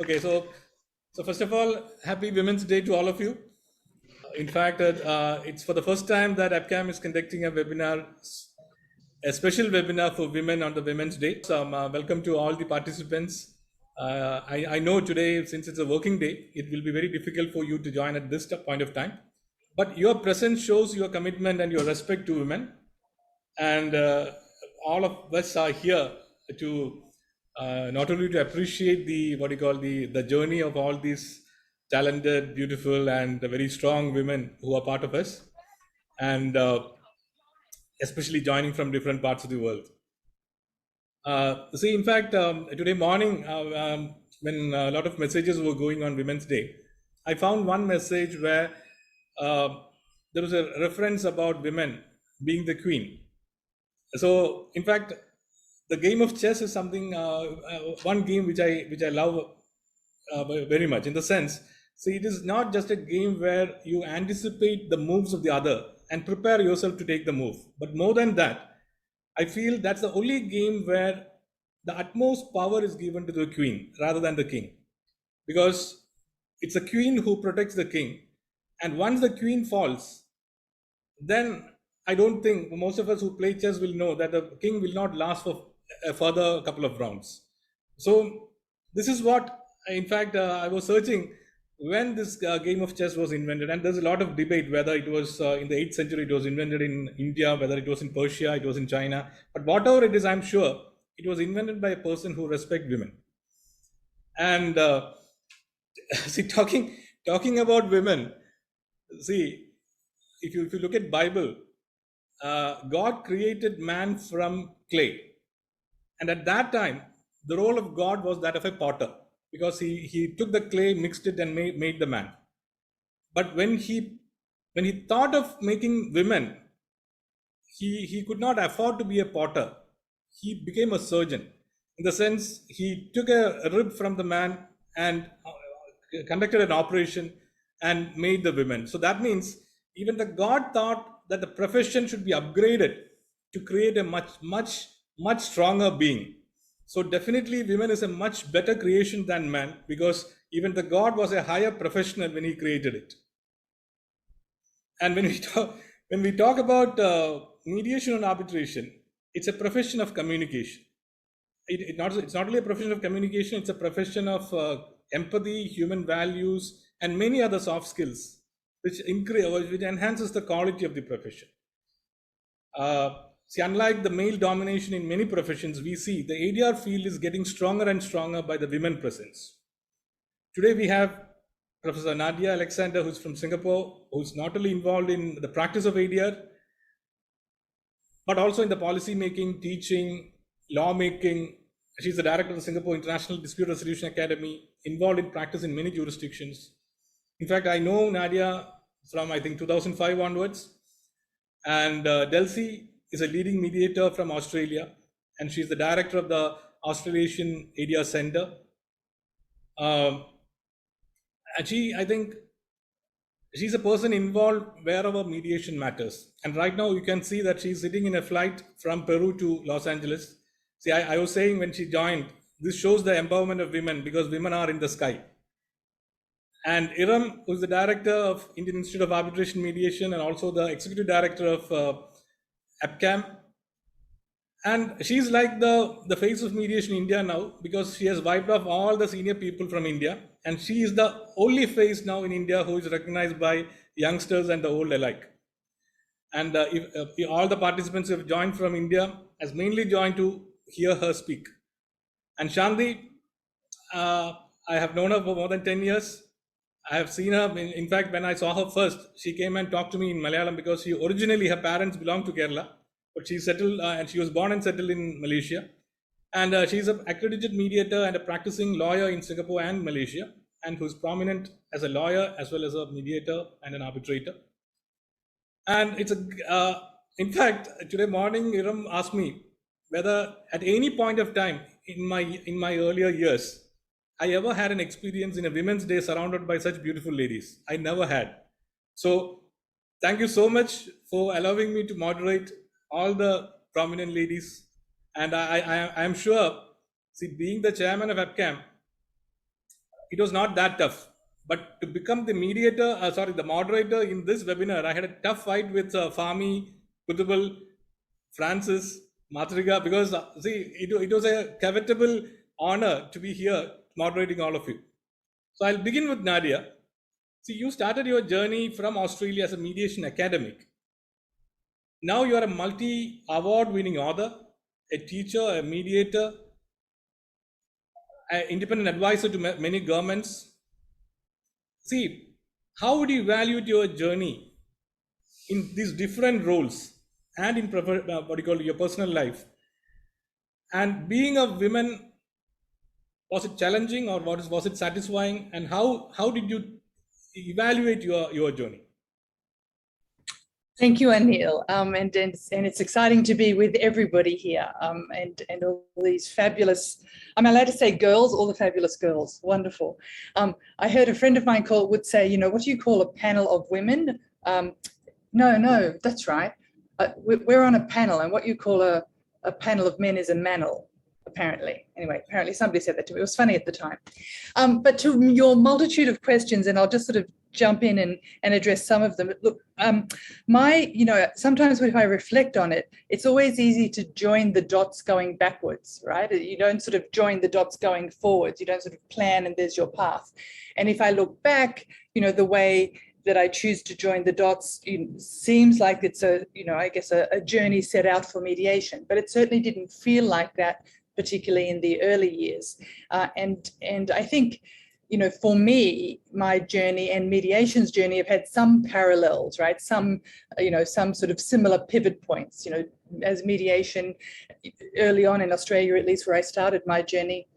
Okay, so first of all, happy Women's Day to all of you. In fact, it's for the first time that APCAM is conducting a special webinar for women on the Women's Day. So, welcome to all the participants. I know today, since it's a working day, it will be very difficult for you to join at this point of time. But your presence shows your commitment and your respect to women. And all of us are here to not only to appreciate the what you call the journey of all these talented, beautiful, and very strong women who are part of us, and especially joining from different parts of the world. See, in fact, today morning, when a lot of messages were going on Women's Day, I found one message where uh, there was a reference about women being the queen. So, in fact, the game of chess is something one game which I love very much. In the sense, see, it is not just a game where you anticipate the moves of the other and prepare yourself to take the move, but more than that, I feel that's the only game where the utmost power is given to the queen rather than the king, because it's the queen who protects the king, and once the queen falls, then I don't think most of us who play chess will know that the king will not last for a further couple of rounds. So this is what, in fact, I was searching when this game of chess was invented, and there's a lot of debate whether it was in the 8th century, it was invented in India, whether it was in Persia, it was in China. But whatever it is, I'm sure it was invented by a person who respects women. And see, talking about women, see, if you look at Bible, God created man from clay, and at that time, the role of God was that of a potter, because he took the clay, mixed it, and made the man. But when he thought of making women, he could not afford to be a potter. He became a surgeon. In the sense, he took a rib from the man and conducted an operation and made the women. So that means even the God thought that the profession should be upgraded to create a much stronger being. So definitely, women is a much better creation than man, because even the God was a higher professional when he created it. And when we talk about mediation and arbitration, it's a profession of communication. It's not only a profession of communication; it's a profession of empathy, human values, and many other soft skills, which enhances the quality of the profession. See, unlike the male domination in many professions, we see the ADR field is getting stronger and stronger by the women presence. Today we have Professor Nadia Alexander, who's from Singapore, who's not only involved in the practice of ADR, but also in the policy making, teaching, lawmaking. She's the director of the Singapore International Dispute Resolution Academy, involved in practice in many jurisdictions. In fact, I know Nadia from, I think, 2005 onwards. And Delcy is a leading mediator from Australia, and she's the director of the Australasian ADR Center. And I think, she's a person involved wherever mediation matters. And right now, you can see that she's sitting in a flight from Peru to Los Angeles. See, I was saying when she joined, this shows the empowerment of women, because women are in the sky. And Iram, who is the director of Indian Institute of Arbitration Mediation and also the executive director of APCAM, and she's like the face of mediation in India now, because she has wiped off all the senior people from India, and she is the only face now in India who is recognized by youngsters and the old alike. And if all the participants who have joined from India has mainly joined to hear her speak. And Shanti, I have known her for more than 10 years. I have seen her. In fact, when I saw her first, she came and talked to me in Malayalam, because her parents belong to Kerala, but she settled and she was born and settled in Malaysia. And she's an accredited mediator and a practicing lawyer in Singapore and Malaysia, and who's prominent as a lawyer as well as a mediator and an arbitrator. And in fact, today morning, Iram asked me whether at any point of time in my earlier years, I ever had an experience in a Women's Day surrounded by such beautiful ladies. I never had. So thank you so much for allowing me to moderate all the prominent ladies. And I am sure, see, being the chairman of APCAM, it was not that tough. But to become the the moderator in this webinar, I had a tough fight with Fami, Kutubal, Francis, Matriga, because see, it was a covetable honor to be here moderating all of you. So I'll begin with Nadia. See, you started your journey from Australia as a mediation academic. Now you are a multi-award winning author, a teacher, a mediator, an independent advisor to many governments. See, how would you evaluate your journey in these different roles and in what you call your personal life? And being a woman, was it challenging or was it satisfying? And how did you evaluate your journey? Thank you, Anil. And it's exciting to be with everybody here and all these fabulous, I'm allowed to say girls, all the fabulous girls. Wonderful. I heard a friend of mine would say, what do you call a panel of women? No, that's right. We're on a panel, and what you call a panel of men is a manel, apparently. Anyway, apparently somebody said that to me. It was funny at the time. But to your multitude of questions, and I'll just sort of jump in and address some of them. Look, sometimes if I reflect on it, it's always easy to join the dots going backwards, right? You don't sort of join the dots going forwards. You don't sort of plan and there's your path. And if I look back, the way that I choose to join the dots seems like it's a journey set out for mediation, but it certainly didn't feel like that, particularly in the early years. And I think, for me, my journey and mediation's journey have had some parallels, right? Some sort of similar pivot points, as mediation early on in Australia, at least where I started my journey,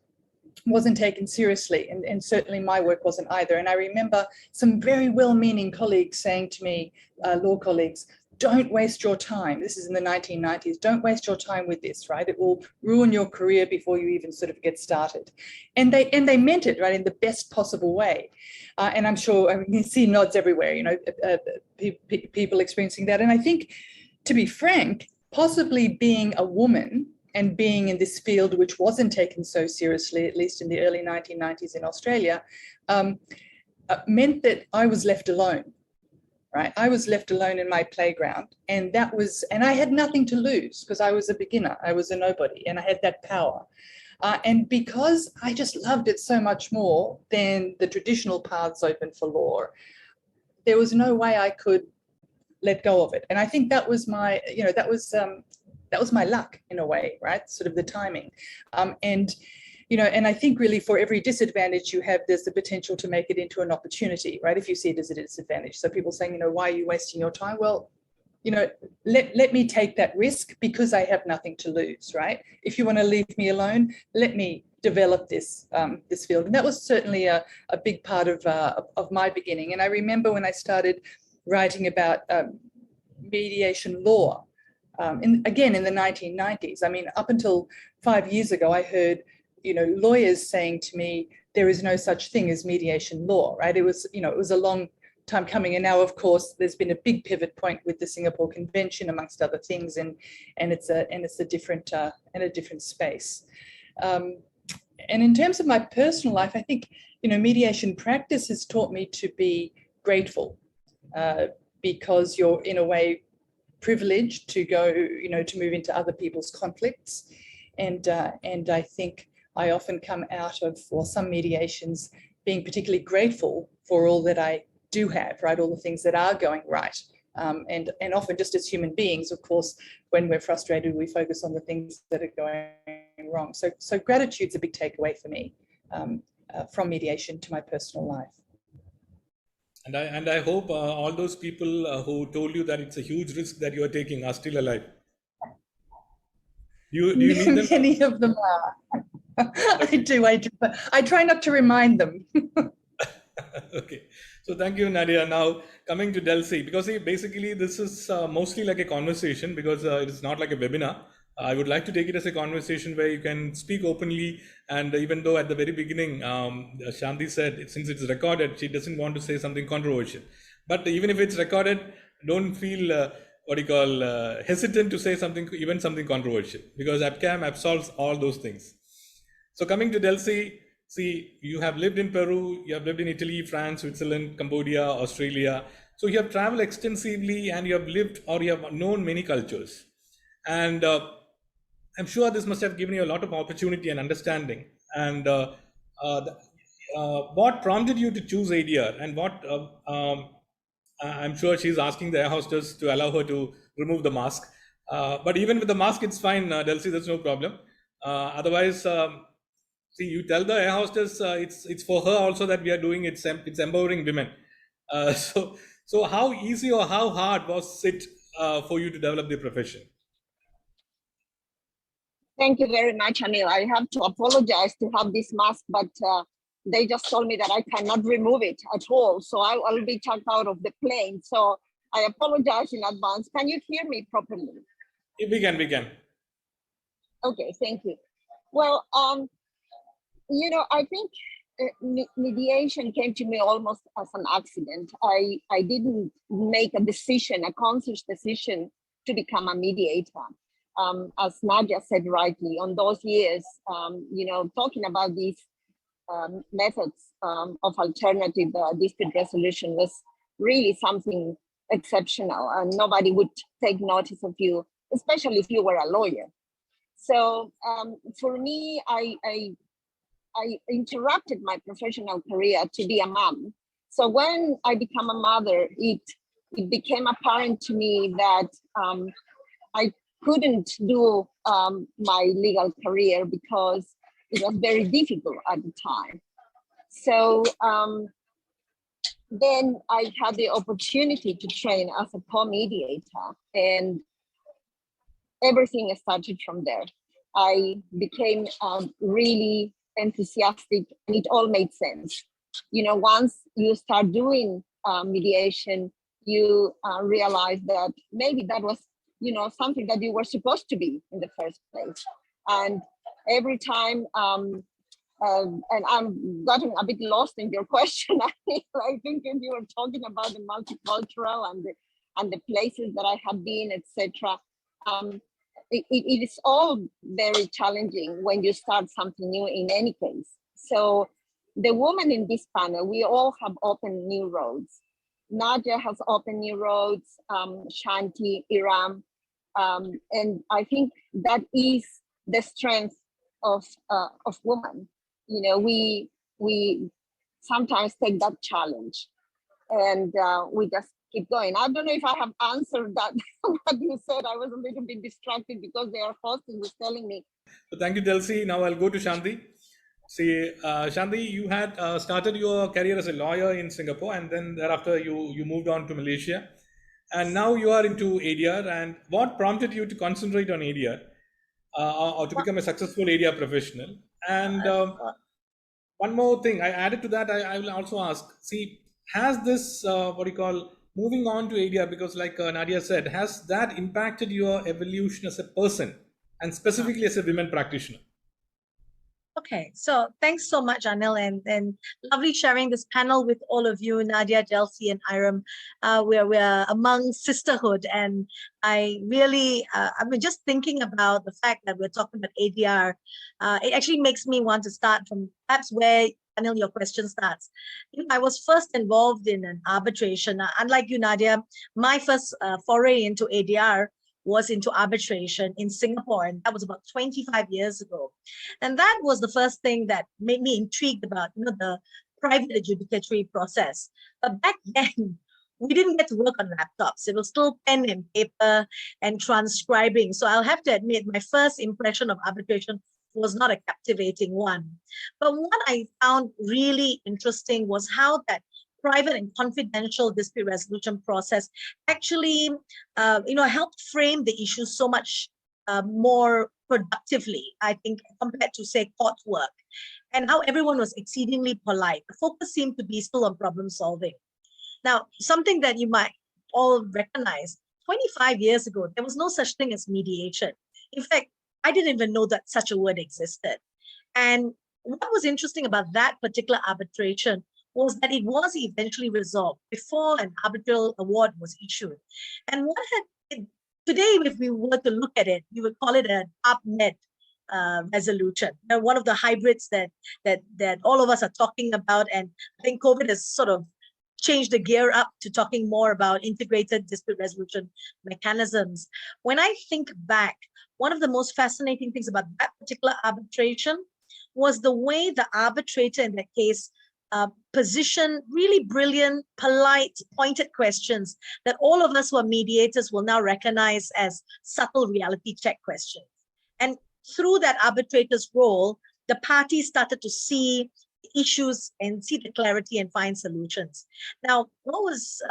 wasn't taken seriously, and certainly my work wasn't either. And I remember some very well-meaning colleagues saying to me, law colleagues, don't waste your time. This is in the 1990s. Don't waste your time with this, right? It will ruin your career before you even sort of get started. And they meant it, right, in the best possible way. And I'm sure, you see nods everywhere, people experiencing that. And I think, to be frank, possibly being a woman and being in this field, which wasn't taken so seriously, at least in the early 1990s in Australia, meant that I was left alone. Right, I was left alone in my playground, and I had nothing to lose because I was a beginner, I was a nobody, and I had that power. And because I just loved it so much more than the traditional paths open for law, there was no way I could let go of it. And I think that was my, that was my luck in a way, right? Sort of the timing. And I think really for every disadvantage you have, there's the potential to make it into an opportunity, right? If you see it as a disadvantage. So people saying, why are you wasting your time? Well, let me take that risk because I have nothing to lose, right? If you want to leave me alone, let me develop this field. And that was certainly a big part of my beginning. And I remember when I started writing about mediation law, again in the 1990s. I mean, up until 5 years ago, I heard lawyers saying to me, there is no such thing as mediation law, right? It was a long time coming. And now, of course, there's been a big pivot point with the Singapore Convention, amongst other things, and it's a different space. And in terms of my personal life, I think, mediation practice has taught me to be grateful because you're in a way privileged to go, to move into other people's conflicts. And I think I often come out of, some mediations, being particularly grateful for all that I do have, right? All the things that are going right. And often just as human beings, of course, when we're frustrated, we focus on the things that are going wrong. So gratitude's a big takeaway for me from mediation to my personal life. And I hope all those people who told you that it's a huge risk that you are taking are still alive. Do you need them? Many of them are. I do, but I try not to remind them. Okay. So thank you, Nadia. Now coming to Delcy, because basically this is mostly like a conversation because it is not like a webinar. I would like to take it as a conversation where you can speak openly. And even though at the very beginning, Shanti said, since it's recorded, she doesn't want to say something controversial. But even if it's recorded, don't feel hesitant to say something, even something controversial, because APCAM absolves all those things. So coming to Delcy, See, you have lived in Peru, you have lived in Italy, France, Switzerland, Cambodia, Australia. So you have traveled extensively and you have lived or you have known many cultures. And I'm sure this must have given you a lot of opportunity and understanding. And what prompted you to choose ADR, and what I'm sure she's asking the air hostess to allow her to remove the mask. But even with the mask, it's fine, Delcy, there's no problem. Otherwise, see, you tell the air hostess it's for her also that we are doing it's empowering women. So how easy or how hard was it for you to develop the profession? Thank you very much, Anil. I have to apologize to have this mask, but they just told me that I cannot remove it at all. So I'll be chucked out of the plane. So I apologize in advance. Can you hear me properly? We can. Okay, thank you. Well, you know, I think mediation came to me almost as an accident. I didn't make a decision, a conscious decision to become a mediator. As Nadia said rightly, on those years, you know, talking about these methods of alternative dispute resolution was really something exceptional, and nobody would take notice of you, especially if you were a lawyer. So for me, I interrupted my professional career to be a mom. So when I became a mother, it became apparent to me that I couldn't do my legal career because it was very difficult at the time. So then I had the opportunity to train as a co-mediator, and everything started from there. I became really enthusiastic, and it all made sense. You know, once you start doing mediation, you realize that maybe that was, you know, something that you were supposed to be in the first place. And every time, and I'm gotten a bit lost in your question. I think if you were talking about the multicultural and the places that I have been, etc. It is all very challenging when you start something new in any case. So the women in this panel, we all have opened new roads. Nadia has opened new roads, Shanti, Iram, and I think that is the strength of women. You know, we sometimes take that challenge, and we just keep going. I don't know if I have answered that what you said. I was a little bit distracted because their hostess was telling me. So thank you, Delcy. Now I'll go to Shanti. See, Shanti, you had started your career as a lawyer in Singapore, and then thereafter you moved on to Malaysia, and now you are into ADR. And what prompted you to concentrate on ADR or to become a successful ADR professional? And one more thing I added to that, I will also ask, see, has this, what do you call, moving on to ADR, because like Nadia said, has that impacted your evolution as a person and specifically as a women practitioner? Okay, so thanks so much, Anil, and lovely sharing this panel with all of you, Nadia, Delcy, and Iram. We're among sisterhood, and I really, I mean, just thinking about the fact that we're talking about ADR, it actually makes me want to start from perhaps where, Anil, your question starts. You know, I was first involved in an arbitration. Unlike you, Nadia, my first foray into ADR was into arbitration in Singapore, and that was about 25 years ago. And that was the first thing that made me intrigued about, you know, the private adjudicatory process. But back then, we didn't get to work on laptops. It was still pen and paper and transcribing. So I'll have to admit, my first impression of arbitration was not a captivating one. But what I found really interesting was how that private and confidential dispute resolution process actually, you know, helped frame the issue so much more productively, I think, compared to, say, court work, and how everyone was exceedingly polite. The focus seemed to be still on problem solving. Now, something that you might all recognize, 25 years ago, there was no such thing as mediation. In fact, I didn't even know that such a word existed. And what was interesting about that particular arbitration was that it was eventually resolved before an arbitral award was issued. And what had, today, if we were to look at it, we would call it an APMED resolution. One of the hybrids that all of us are talking about, and I think COVID has sort of changed the gear up to talking more about integrated dispute resolution mechanisms. When I think back, one of the most fascinating things about that particular arbitration was the way the arbitrator in that case positioned really brilliant, polite, pointed questions that all of us who are mediators will now recognize as subtle reality check questions. And through that arbitrator's role, the parties started to see issues and see the clarity and find solutions. Now, what was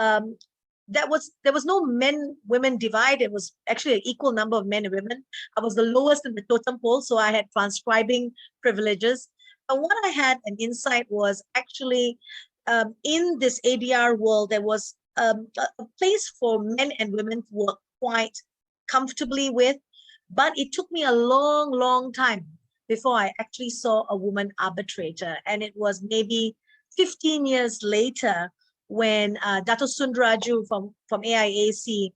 there was no men-women divide. It was actually an equal number of men and women. I was the lowest in the totem pole, so I had transcribing privileges. And what I had an insight was actually in this ADR world, there was a place for men and women to work quite comfortably with, but it took me a long, long time before I actually saw a woman arbitrator. And it was maybe 15 years later when Dato Sundaraju from AIAC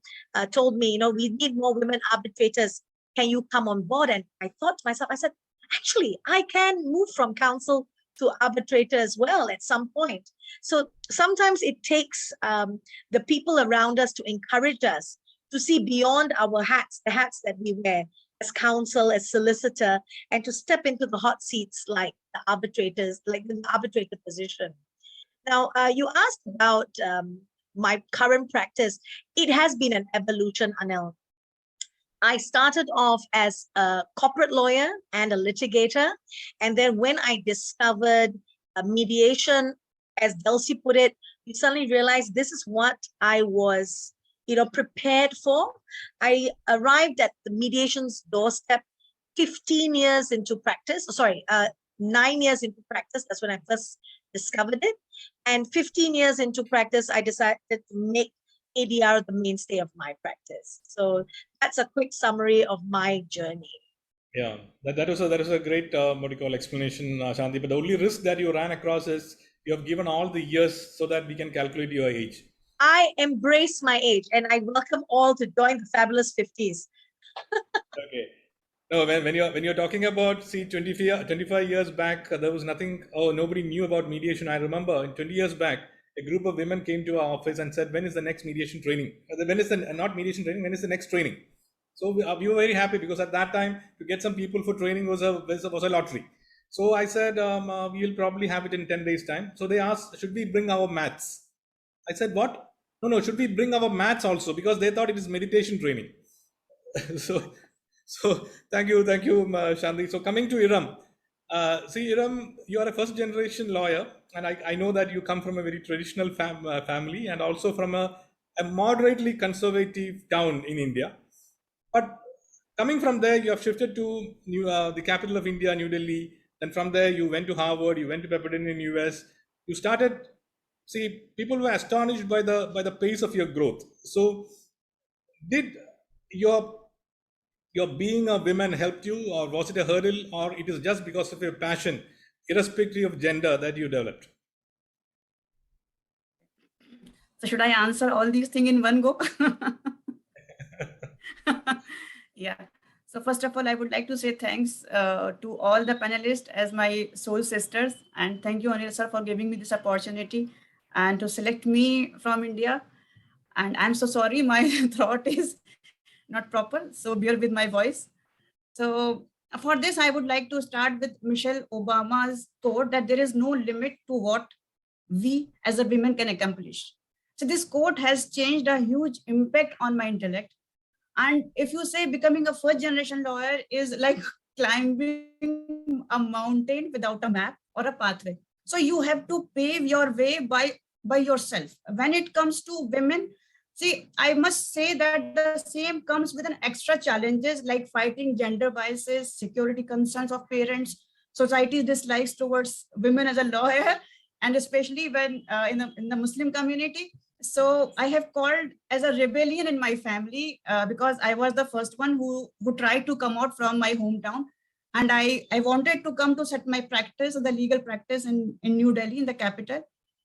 told me, we need more women arbitrators. Can you come on board? And I thought to myself, I said, actually, I can move from counsel to arbitrator as well at some point. So sometimes it takes the people around us to encourage us to see beyond our hats, the hats that we wear as counsel, as solicitor, and to step into the hot seats like the arbitrators, like the arbitrator position. Now, you asked about my current practice. It has been an evolution, Anil. I started off as a corporate lawyer and a litigator. And then when I discovered mediation, as Delcy put it, you suddenly realized this is what I was prepared for. I arrived at the mediation's doorstep 15 years into practice, 9 years into practice. That's when I first discovered it. And 15 years into practice, I decided to make ADR the mainstay of my practice. So that's a quick summary of my journey. Yeah, that is a great explanation, Shanti. But the only risk that you ran across is you have given all the years so that we can calculate your age. I embrace my age, and I welcome all to join the fabulous 50s. Okay. No, when you're talking about 25 years back, there was nothing. Oh, nobody knew about mediation. I remember 20 years back, a group of women came to our office and said, "When is the next mediation training? When is the not mediation training? When is the next training?" So we were very happy because at that time to get some people for training was a lottery. So I said, we will probably have it in 10 days time. So they asked, should we bring our mats? I said, what? No, should we bring our mats also? Because they thought it is meditation training. So thank you, Shanti. So coming to Iram, see, Iram, you are a first generation lawyer, and I know that you come from a very traditional family and also from a moderately conservative town in India. But coming from there, you have shifted to the capital of India, New Delhi. Then from there, you went to Harvard, you went to Pepperdine in US. You started. See, people were astonished by the pace of your growth. So, did your being a woman help you, or was it a hurdle, or it is just because of your passion, irrespective of gender, that you developed? So should I answer all these things in one go? Yeah. So first of all, I would like to say thanks to all the panelists as my soul sisters. And thank you, Anil sir, for giving me this opportunity and to select me from India. And I'm so sorry, my throat is not proper, so bear with my voice. So for this, I would like to start with Michelle Obama's quote that there is no limit to what we as a women can accomplish. So this quote has changed a huge impact on my intellect. And if you say becoming a first generation lawyer is like climbing a mountain without a map or a pathway. So you have to pave your way by yourself. When it comes to women, see, I must say that the same comes with an extra challenges like fighting gender biases, security concerns of parents, society's dislikes towards women as a lawyer, and especially when in the Muslim community. So I have called as a rebellion in my family because I was the first one who tried to come out from my hometown. And I wanted to come to set my practice, the legal practice in New Delhi, in the capital.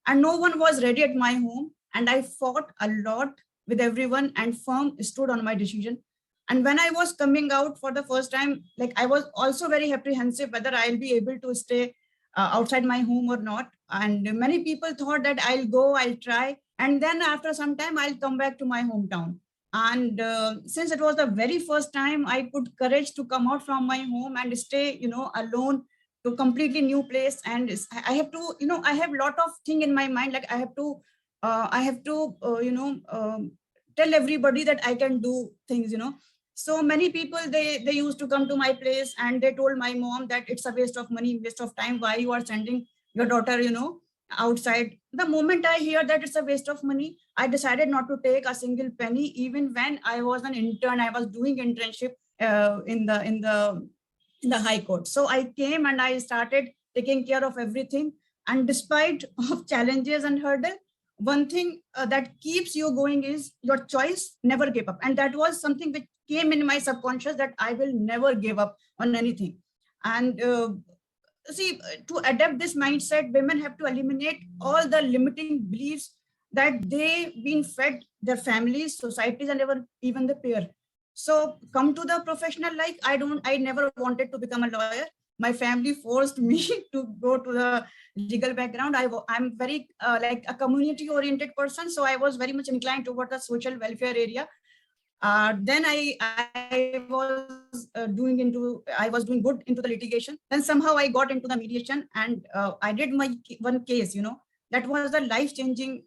And no one was ready at my home. And I fought a lot with everyone and firm stood on my decision. And when I was coming out for the first time, like I was also very apprehensive whether I'll be able to stay outside my home or not. And many people thought that I'll go, I'll try. And then after some time, I'll come back to my hometown. And since it was the very first time I put courage to come out from my home and stay, alone to completely new place. And I have to, I have a lot of thing in my mind. Like I have to, tell everybody that I can do things, So many people, they used to come to my place and they told my mom that it's a waste of money, waste of time. Why you are sending your daughter, outside? The moment I hear that it's a waste of money, I decided not to take a single penny. Even when I was an intern, I was doing internship in the High Court. So I came and I started taking care of everything. And despite of challenges and hurdle, one thing that keeps you going is your choice, never give up. And that was something which came in my subconscious, that I will never give up on anything. And see, to adapt this mindset, women have to eliminate all the limiting beliefs that they've been fed their families, societies, and even the peer. So come to the professional life. I never wanted to become a lawyer. My family forced me to go to the legal background. I'm very like a community oriented person. So I was very much inclined toward the social welfare area. Then I was doing good into the litigation. Then somehow I got into the mediation, and I did my one case, that was a life-changing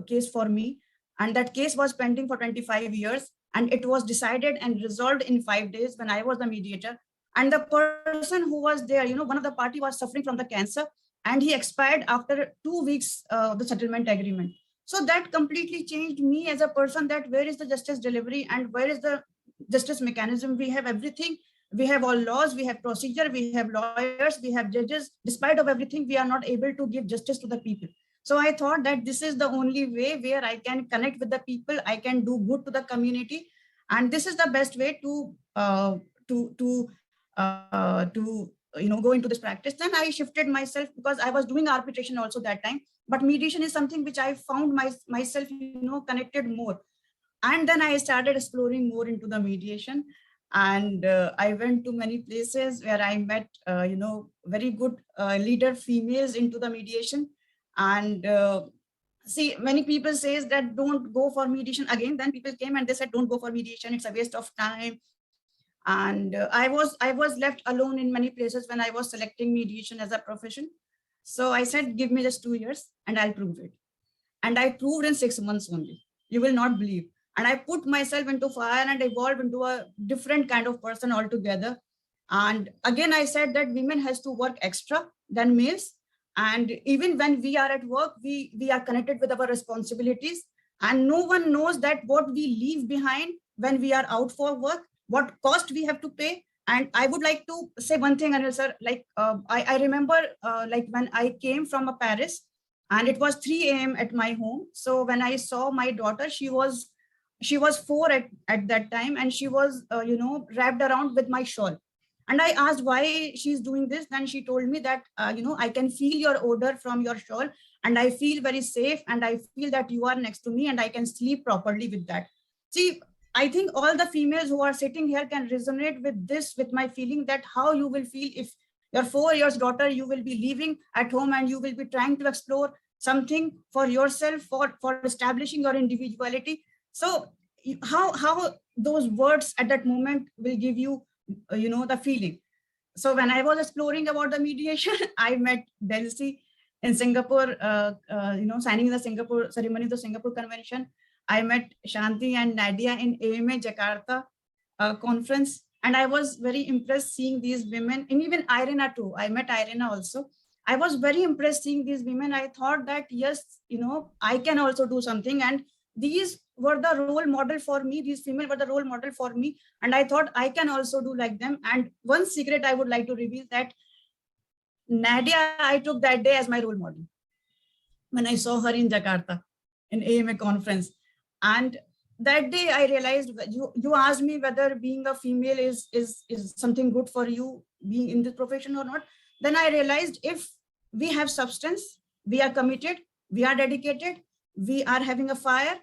case for me. And that case was pending for 25 years. And it was decided and resolved in 5 days when I was the mediator. And the person who was there, one of the party was suffering from the cancer, and he expired after 2 weeks of the settlement agreement. So that completely changed me as a person, that where is the justice delivery and where is the justice mechanism? We have everything. We have all laws, we have procedure, we have lawyers, we have judges. Despite of everything, we are not able to give justice to the people. So I thought that this is the only way where I can connect with the people, I can do good to the community. And this is the best way to go into this practice. Then I shifted myself, because I was doing arbitration also that time, but mediation is something which I found myself connected more. And then I started exploring more into the mediation, and I went to many places where I met very good leader females into the mediation. And see, many people says that don't go for mediation again. Then people came and they said, don't go for mediation, it's a waste of time. And I was left alone in many places when I was selecting mediation as a profession. So I said, give me just 2 years and I'll prove it. And I proved in 6 months only. You will not believe. And I put myself into fire and evolved into a different kind of person altogether. And again, I said that women has to work extra than males. And even when we are at work, we are connected with our responsibilities. And no one knows that what we leave behind when we are out for work, what cost we have to pay. And I would like to say one thing, Anil sir, like I remember like when I came from Paris, and it was 3 a.m. at my home. So when I saw my daughter, she was 4 at that time, and she was wrapped around with my shawl. And I asked why she's doing this. Then she told me that I can feel your odor from your shawl, and I feel very safe, and I feel that you are next to me, and I can sleep properly with that. See, I think all the females who are sitting here can resonate with this, with my feeling, that how you will feel if your 4 years daughter, you will be leaving at home and you will be trying to explore something for yourself, for establishing your individuality. So how those words at that moment will give you, the feeling. So when I was exploring about the mediation, I met Delcy in Singapore, signing the Singapore ceremony, the Singapore Convention. I met Shanti and Nadia in AMA Jakarta conference. And I was very impressed seeing these women, and even Irina too. I met Irina also. I was very impressed seeing these women. I thought that, yes, I can also do something. And these were the role model for me. These female were the role model for me. And I thought I can also do like them. And one secret I would like to reveal, that Nadia, I took that day as my role model when I saw her in Jakarta in AMA conference. And that day I realized, you asked me whether being a female is something good for you, being in this profession or not. Then I realized, if we have substance, we are committed, we are dedicated, we are having a fire,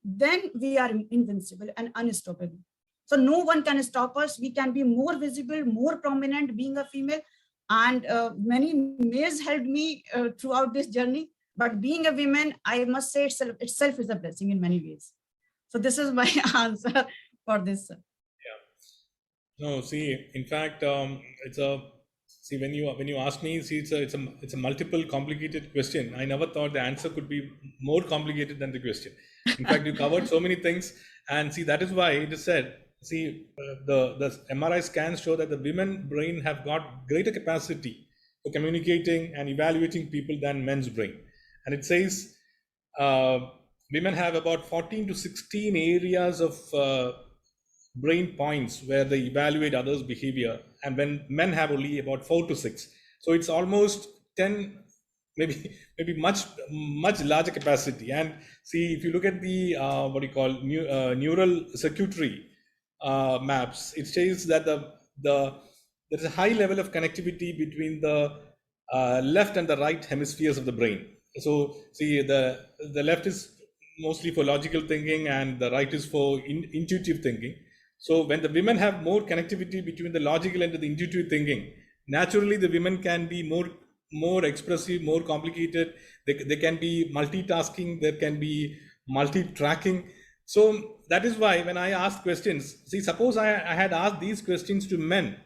then we are invincible and unstoppable. So no one can stop us. We can be more visible, more prominent being a female. And many males helped me throughout this journey. But being a woman, I must say itself is a blessing in many ways. So this is my answer for this. Yeah. No, see, in fact, it's a see when you ask me, see, it's a multiple complicated question. I never thought the answer could be more complicated than the question. In fact, you covered so many things, and see that is why it is said. See, the MRI scans show that the women brain have got greater capacity for communicating and evaluating people than men's brain. And it says women have about 14 to 16 areas of brain points where they evaluate others' behavior, and when men have only about 4 to 6. So it's almost 10, maybe much larger capacity. And see, if you look at the what do you call neural circuitry maps, it says that there's a high level of connectivity between the left and the right hemispheres of the brain. So see, the left is mostly for logical thinking and the right is for intuitive thinking. So when the women have more connectivity between the logical and the intuitive thinking, naturally the women can be more expressive, more complicated. They can be multitasking, there can be multi-tracking. So that is why when I ask questions, see, suppose I had asked these questions to men,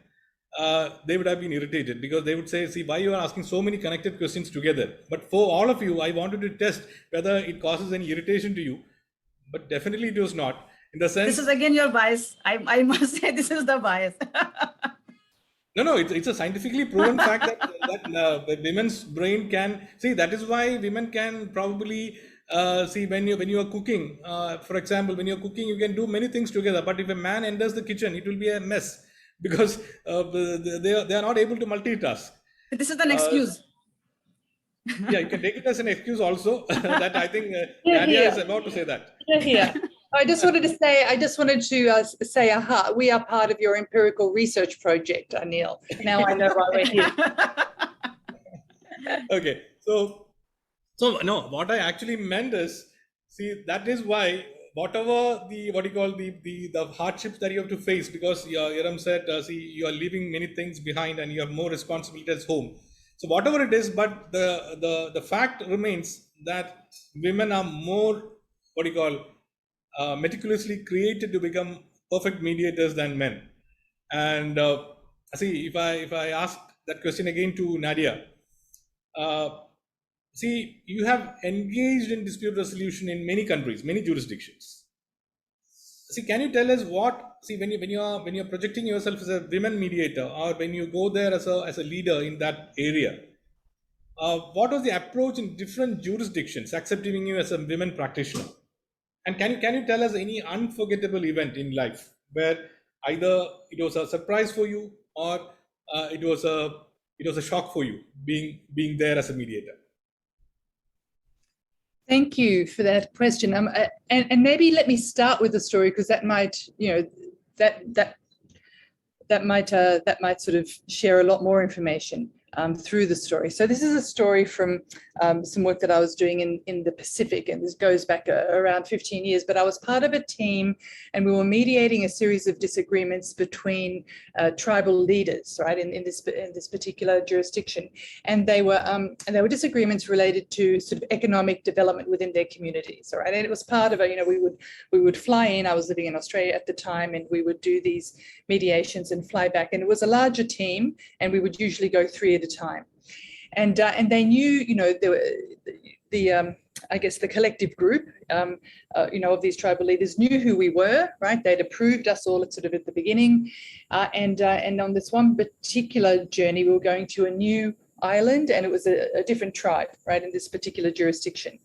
they would have been irritated because they would say, see, why you are asking so many connected questions together? But for all of you, I wanted to test whether it causes any irritation to you, but definitely it was not. In the sense, this is again your bias. I must say this is the bias. No, it's a scientifically proven fact that the women's brain can see. That is why women can probably see when you are cooking. For example, when you're cooking, you can do many things together. But if a man enters the kitchen, it will be a mess because they are not able to multitask. This is an excuse. Yeah, you can take it as an excuse also. That I think Nadia is about to say that. Yeah. I just wanted to say, aha, we are part of your empirical research project, Anil. Now I know why we're here. Okay, so no, what I actually meant is, see, that is why whatever the hardships that you have to face, because Yaram said, see, you are leaving many things behind and you have more responsibility at home. So whatever it is, but the fact remains that women are more meticulously created to become perfect mediators than men. And see, if I ask that question again to Nadia, see, you have engaged in dispute resolution in many countries, many jurisdictions. See, can you tell us when you're projecting yourself as a women mediator, or when you go there as a leader in that area, what was the approach in different jurisdictions accepting you as a women practitioner? And can you tell us any unforgettable event in life where either it was a surprise for you or it was a shock for you being there as a mediator? Thank you for that question. And maybe let me start with the story, because that might, that might sort of share a lot more information through the story. So this is a story from some work that I was doing in the Pacific, and this goes back around 15 years, but I was part of a team and we were mediating a series of disagreements between tribal leaders, right, in this particular jurisdiction. And they were disagreements related to sort of economic development within their communities, all right? And it was part of we would fly in. I was living in Australia at the time, and we would do these mediations and fly back. And it was a larger team, and we would usually go 3 at a time. And they knew, there were I guess the collective group, of these tribal leaders knew who we were, right? They'd approved us all at the beginning. And on this one particular journey, we were going to a new island, and it was a different tribe, right, in this particular jurisdiction.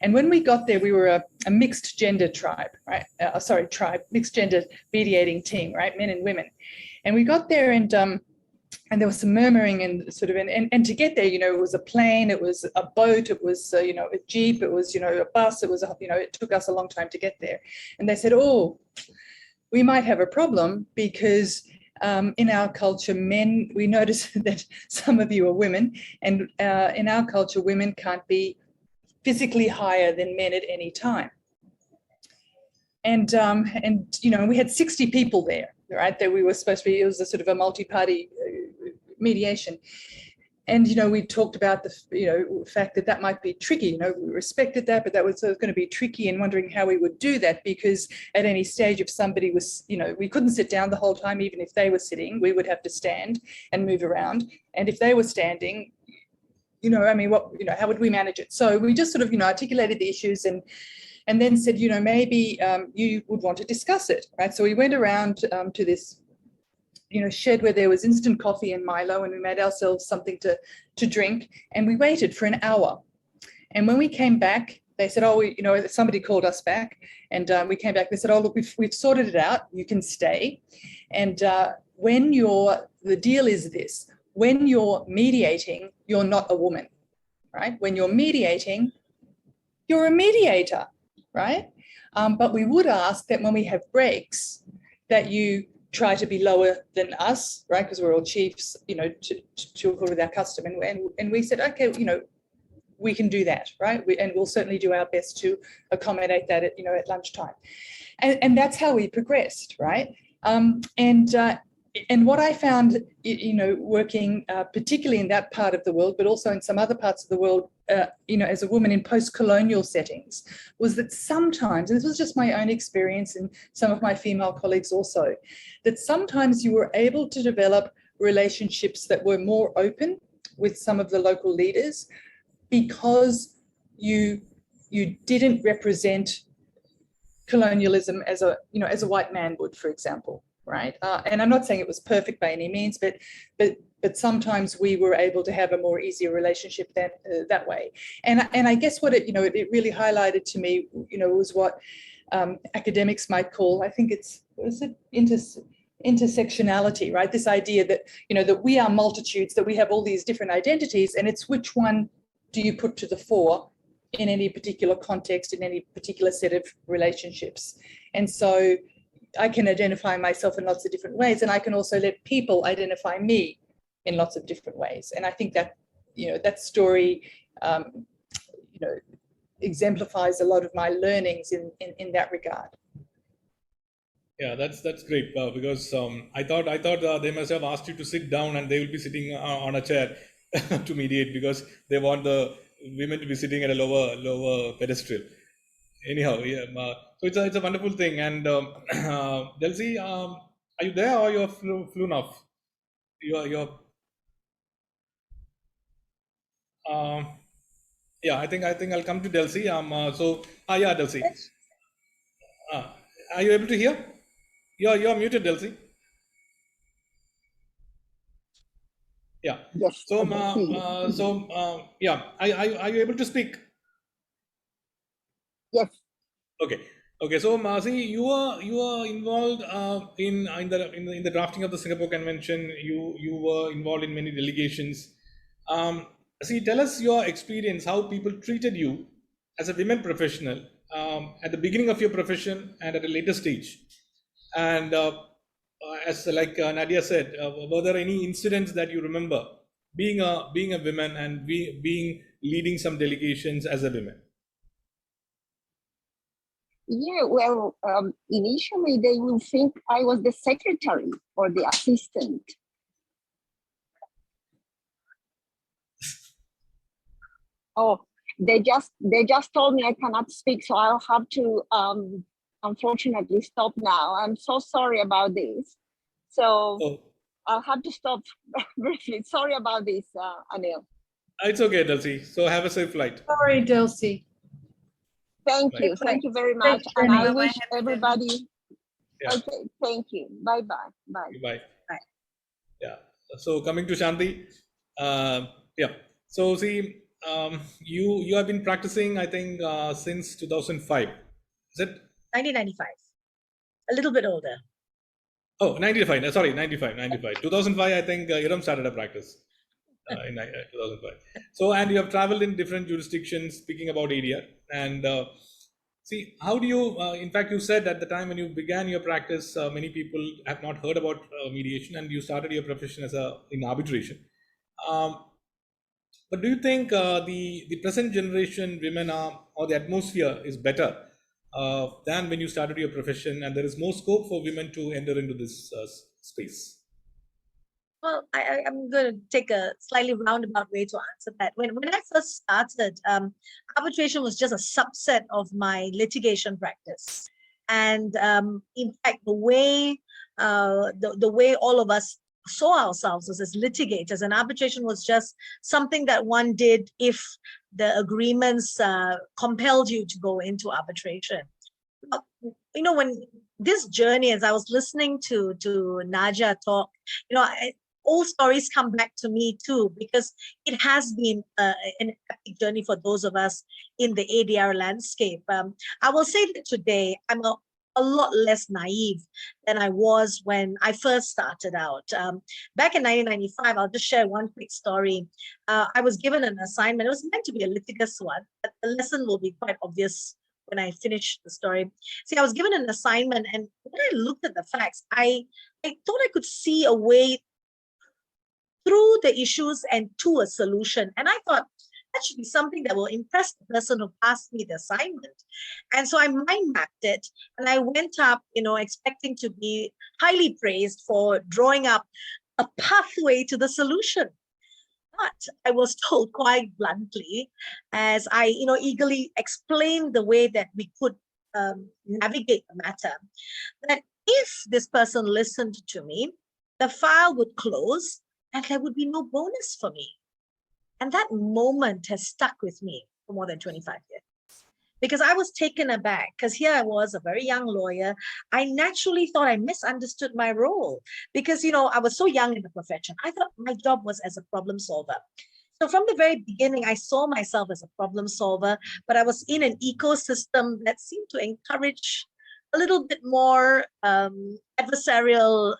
And when we got there, we were a mixed gender tribe, right? Mixed gender mediating team, right? Men and women. And we got there, and there was some murmuring and and to get there, it was a plane, it was a boat, it was, a jeep, it was, a bus, it was, it took us a long time to get there. And they said, oh, we might have a problem because in our culture, we noticed that some of you are women, and in our culture, women can't be physically higher than men at any time. And you know, we had 60 people there, right? That we were supposed to be, it was a sort of a multi-party mediation. And, you know, we talked about the, you know, fact that that might be tricky. You know, we respected that, but that was going to be tricky, and wondering how we would do that, because at any stage, if somebody was, you know, we couldn't sit down the whole time. Even if they were sitting, we would have to stand and move around. And if they were standing, you know, I mean, what, you know, how would we manage it? So we just sort of, you know, articulated the issues, and then said, you know, maybe you would want to discuss it, right? So we went around to this, you know, shed where there was instant coffee and Milo, and we made ourselves something to drink, and we waited for an hour. And when we came back, they said, oh, you know, somebody called us back, and we came back. They said, oh, look, we've sorted it out. You can stay. And when the deal is this, when you're mediating, you're not a woman, right? When you're mediating, you're a mediator, right? But we would ask that when we have breaks, that you try to be lower than us, right? Because we're all chiefs, you know, to accord with our custom. And we said, okay, you know, we can do that, right? And we'll certainly do our best to accommodate that at, you know, at lunchtime. And that's how we progressed, right? And what I found, you know, working particularly in that part of the world, but also in some other parts of the world, you know, as a woman in post-colonial settings, was that sometimes, and this was just my own experience and some of my female colleagues also, that sometimes you were able to develop relationships that were more open with some of the local leaders, because you didn't represent colonialism as a, you know, as a white man would, for example. Right. And I'm not saying it was perfect by any means, but sometimes we were able to have a more easier relationship that way. And I guess what it, you know, it really highlighted to me, you know, was what academics might call, I think it's, what is it, intersectionality, right? This idea that, you know, that we are multitudes, that we have all these different identities, and it's which one do you put to the fore in any particular context, in any particular set of relationships. And so I can identify myself in lots of different ways, and I can also let people identify me in lots of different ways. And I think that, you know, that story, you know, exemplifies a lot of my learnings in that regard. Yeah, that's great, because I thought they must have asked you to sit down, and they will be sitting on a chair to mediate, because they want the women to be sitting at a lower pedestal. Anyhow, yeah. So it's a wonderful thing. And Delcy, are you there, or you're flown off? You're. Yeah, I think I'll come to Delcy. Yeah, Delcy. Are you able to hear? You're muted, Delcy. Yeah. Yes. So I can see you. yeah. Are you able to speak? Yes. Okay. So see, you are involved in the drafting of the Singapore Convention. You were involved in many delegations. See, tell us your experience, how people treated you as a women professional at the beginning of your profession and at a later stage. And as like Nadia said, were there any incidents that you remember being a woman and being leading some delegations as a woman? Yeah, well, initially they will think I was the secretary or the assistant. Oh, they just told me I cannot speak, so I'll have to unfortunately stop now. I'm so sorry about this. So I'll have to stop briefly. Sorry about this, Anil. It's okay, Delcy. So have a safe flight. Sorry, Delcy. Thank you. Thank you very much. And I wish everybody. Yeah. Okay. Thank you. Bye. Bye. Yeah. So coming to Shanti. Yeah. So see, you have been practicing, I think, since 2005. Is it? 1995. A little bit older. Oh, 95. Sorry, 95. 2005, I think Iram started a practice in 2005. So, and you have traveled in different jurisdictions, speaking about area. And see, how do you, in fact, you said at the time when you began your practice, many people have not heard about mediation, and you started your profession as in arbitration. But do you think the present generation women or the atmosphere is better than when you started your profession, and there is more scope for women to enter into this space? Well, I'm going to take a slightly roundabout way to answer that. When I first started, arbitration was just a subset of my litigation practice. And in fact, the way all of us saw ourselves was as litigators, and arbitration was just something that one did if the agreements compelled you to go into arbitration. You know, when this journey, as I was listening to Nadia talk, you know, old stories come back to me too, because it has been an epic journey for those of us in the ADR landscape. I will say that today I'm a lot less naive than I was when I first started out. Back in 1995, I'll just share one quick story. I was given an assignment. It was meant to be a litigious one, but the lesson will be quite obvious when I finish the story. See, I was given an assignment, and when I looked at the facts, I thought I could see a way through the issues and to a solution. And I thought that should be something that will impress the person who passed me the assignment. And so I mind mapped it, and I went up, you know, expecting to be highly praised for drawing up a pathway to the solution. But I was told quite bluntly, as I, you know, eagerly explained the way that we could navigate the matter, that if this person listened to me, the file would close and there would be no bonus for me. And that moment has stuck with me for more than 25 years. Because I was taken aback, because here I was, a very young lawyer. I naturally thought I misunderstood my role because, you know, I was so young in the profession. I thought my job was as a problem solver. So from the very beginning, I saw myself as a problem solver, but I was in an ecosystem that seemed to encourage a little bit more adversarial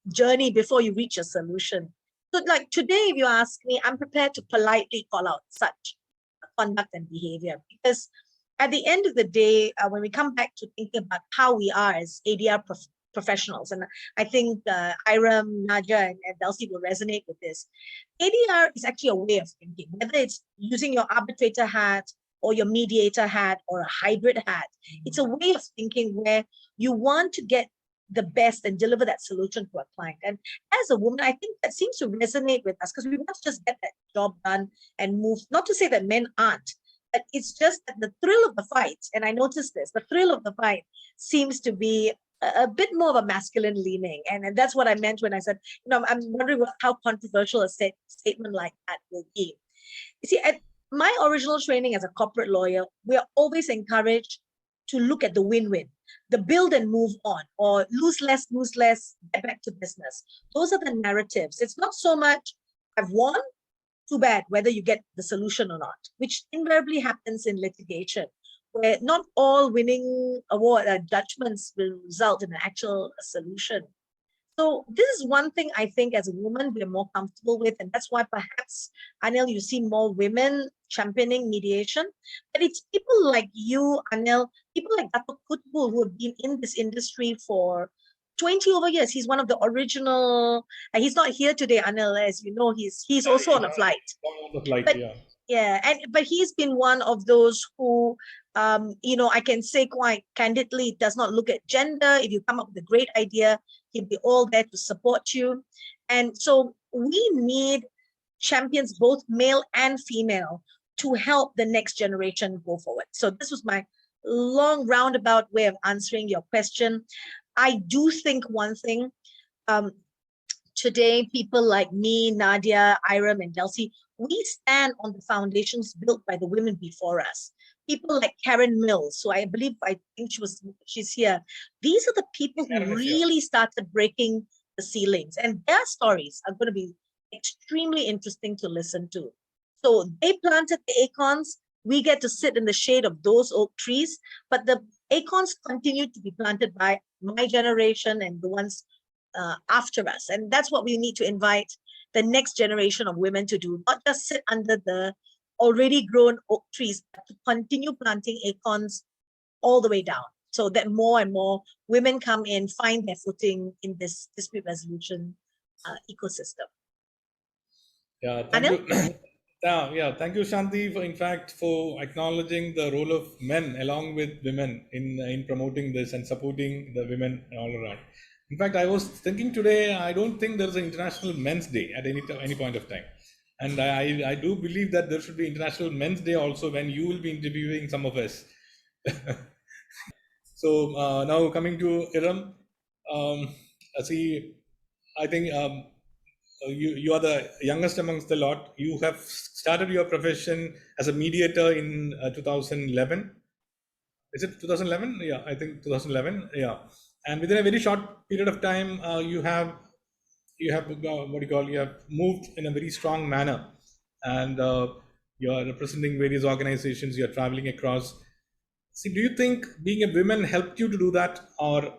journey before you reach a solution. So like today, if you ask me, I'm prepared to politely call out such conduct and behavior, because at the end of the day, when we come back to thinking about how we are as ADR professionals, and I think Iram, Nadia, and Delcy will resonate with this, ADR is actually a way of thinking, whether it's using your arbitrator hat or your mediator hat or a hybrid hat. It's a way of thinking where you want to get the best and deliver that solution to a client. And as a woman, I think that seems to resonate with us because we want to just get that job done and move. Not to say that men aren't, but it's just that the thrill of the fight, and I noticed this, the thrill of the fight seems to be a bit more of a masculine leaning. And that's what I meant when I said, you know, I'm wondering how controversial a statement like that will be. You see, at my original training as a corporate lawyer, we are always encouraged to look at the win-win, the build and move on, or lose less, get back to business. Those are the narratives. It's not so much, I've won, too bad whether you get the solution or not, which invariably happens in litigation, where not all winning award judgments will result in an actual solution. So this is one thing I think as a woman we're more comfortable with, and that's why perhaps, Anil, you see more women championing mediation. But it's people like you, Anil, people like Dato Kutbul, who have been in this industry for 20 over years. He's one of the original, he's not here today, Anil, as you know, he's also on a flight. But, yeah, but he's been one of those who, you know, I can say quite candidly, does not look at gender. If you come up with a great idea, he'll be all there to support you. And so we need champions, both male and female, to help the next generation go forward. So this was my long roundabout way of answering your question. I do think one thing, today, people like me, Nadia, Iram, and Delcy, we stand on the foundations built by the women before us. People like Karen Mills, who I think she's here. These are the people who really started breaking the ceilings, and their stories are going to be extremely interesting to listen to. So they planted the acorns. We get to sit in the shade of those oak trees, but the acorns continue to be planted by my generation and the ones after us. And that's what we need to invite the next generation of women to do, not just sit under the already grown oak trees, but to continue planting acorns all the way down, so that more and more women come in, find their footing in this dispute resolution ecosystem. Yeah, thank you. Yeah. Thank you, Shanti, for in fact for acknowledging the role of men along with women in promoting this and supporting the women all around. In fact, I was thinking today, I don't think there's an International Men's Day at any point of time, and I do believe that there should be International Men's Day also when you will be interviewing some of us. So now coming to Iram, see, I think you are the youngest amongst the lot. You have started your profession as a mediator in 2011. Is it 2011? Yeah, I think 2011. Yeah, and within a very short period of time, what do you call, you have moved in a very strong manner, and you are representing various organizations. You are traveling across. See, do you think being a woman helped you to do that, or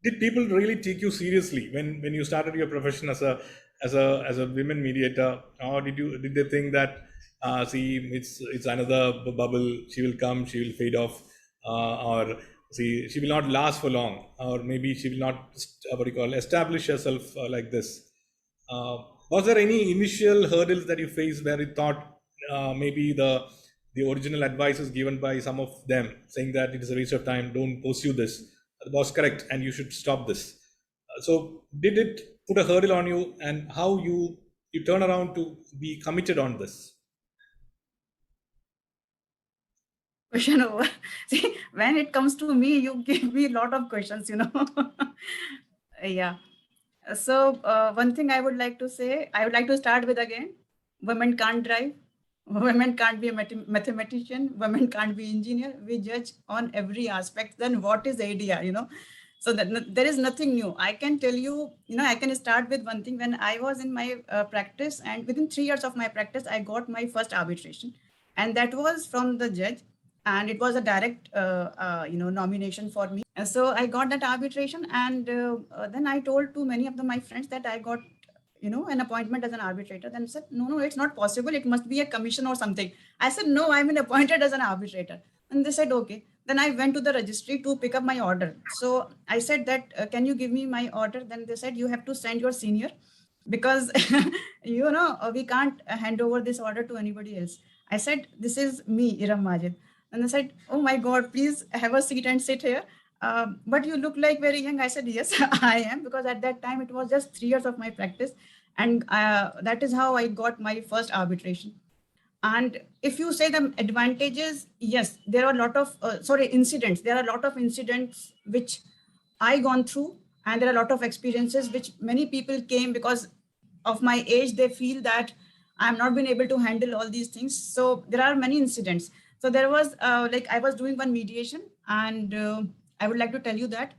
did people really take you seriously when you started your profession as a women mediator, or did they think that see, it's another bubble, she will come, she will fade off, or see, she will not last for long, or maybe she will not what do you call, establish herself like this? Was there any initial hurdles that you faced where you thought maybe the original advice is given by some of them saying that it is a waste of time, don't pursue this, was correct, and you should stop this? So did it put a hurdle on you, and how you turn around to be committed on this? Question over. See, when it comes to me, you give me a lot of questions, Yeah. So one thing I would like to say, I would like to start with again, women can't drive, women can't be a mathematician, women can't be engineer. We judge on every aspect. Then what is ADR, So that there is nothing new. I can tell you, I can start with one thing. When I was in my practice, and within 3 years of my practice, I got my first arbitration, and that was from the judge, and it was a direct, nomination for me. And so I got that arbitration, and then I told to many of my friends that I got, an appointment as an arbitrator. Then said, no, it's not possible. It must be a commission or something. I said, no, I'm been appointed as an arbitrator. And they said, okay. Then I went to the registry to pick up my order. So I said that, can you give me my order? Then they said, you have to send your senior, because, we can't hand over this order to anybody else. I said, this is me, Iram Majid. And they said, oh my God, please have a seat and sit here. But you look like very young. I said, yes, I am, because at that time it was just 3 years of my practice. And that is how I got my first arbitration. And if you say the advantages, yes, there are a lot of, incidents. There are a lot of incidents which I gone through, and there are a lot of experiences which many people came because of my age. They feel that I'm not been able to handle all these things. So there are many incidents. So there was I was doing one mediation, and I would like to tell you that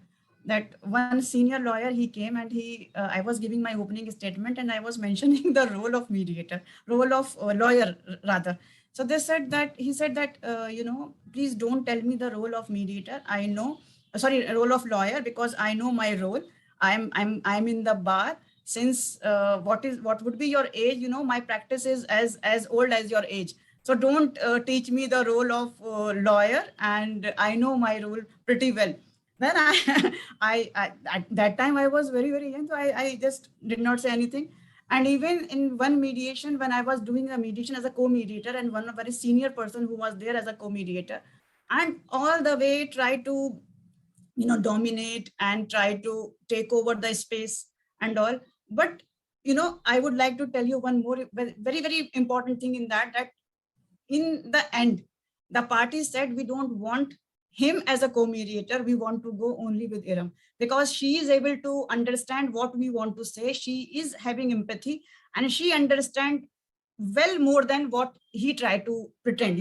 one senior lawyer, he came, and I was giving my opening statement, and I was mentioning the role of mediator, role of lawyer rather. So he said that, please don't tell me the role of mediator. I know, role of lawyer, because I know my role. I'm in the bar since what would be your age? My practice is as old as your age. So don't teach me the role of lawyer, and I know my role pretty well. Then I at that time I was very, very young, so I just did not say anything. And even in one mediation, when I was doing a mediation as a co-mediator, and one very senior person who was there as a co-mediator, and all the way tried to, dominate and try to take over the space and all. But, I would like to tell you one more very, very important thing in that in the end, the party said, we don't want him as a co-mediator. We want to go only with Iram, because she is able to understand what we want to say. She is having empathy, and she understands well more than what he tried to pretend.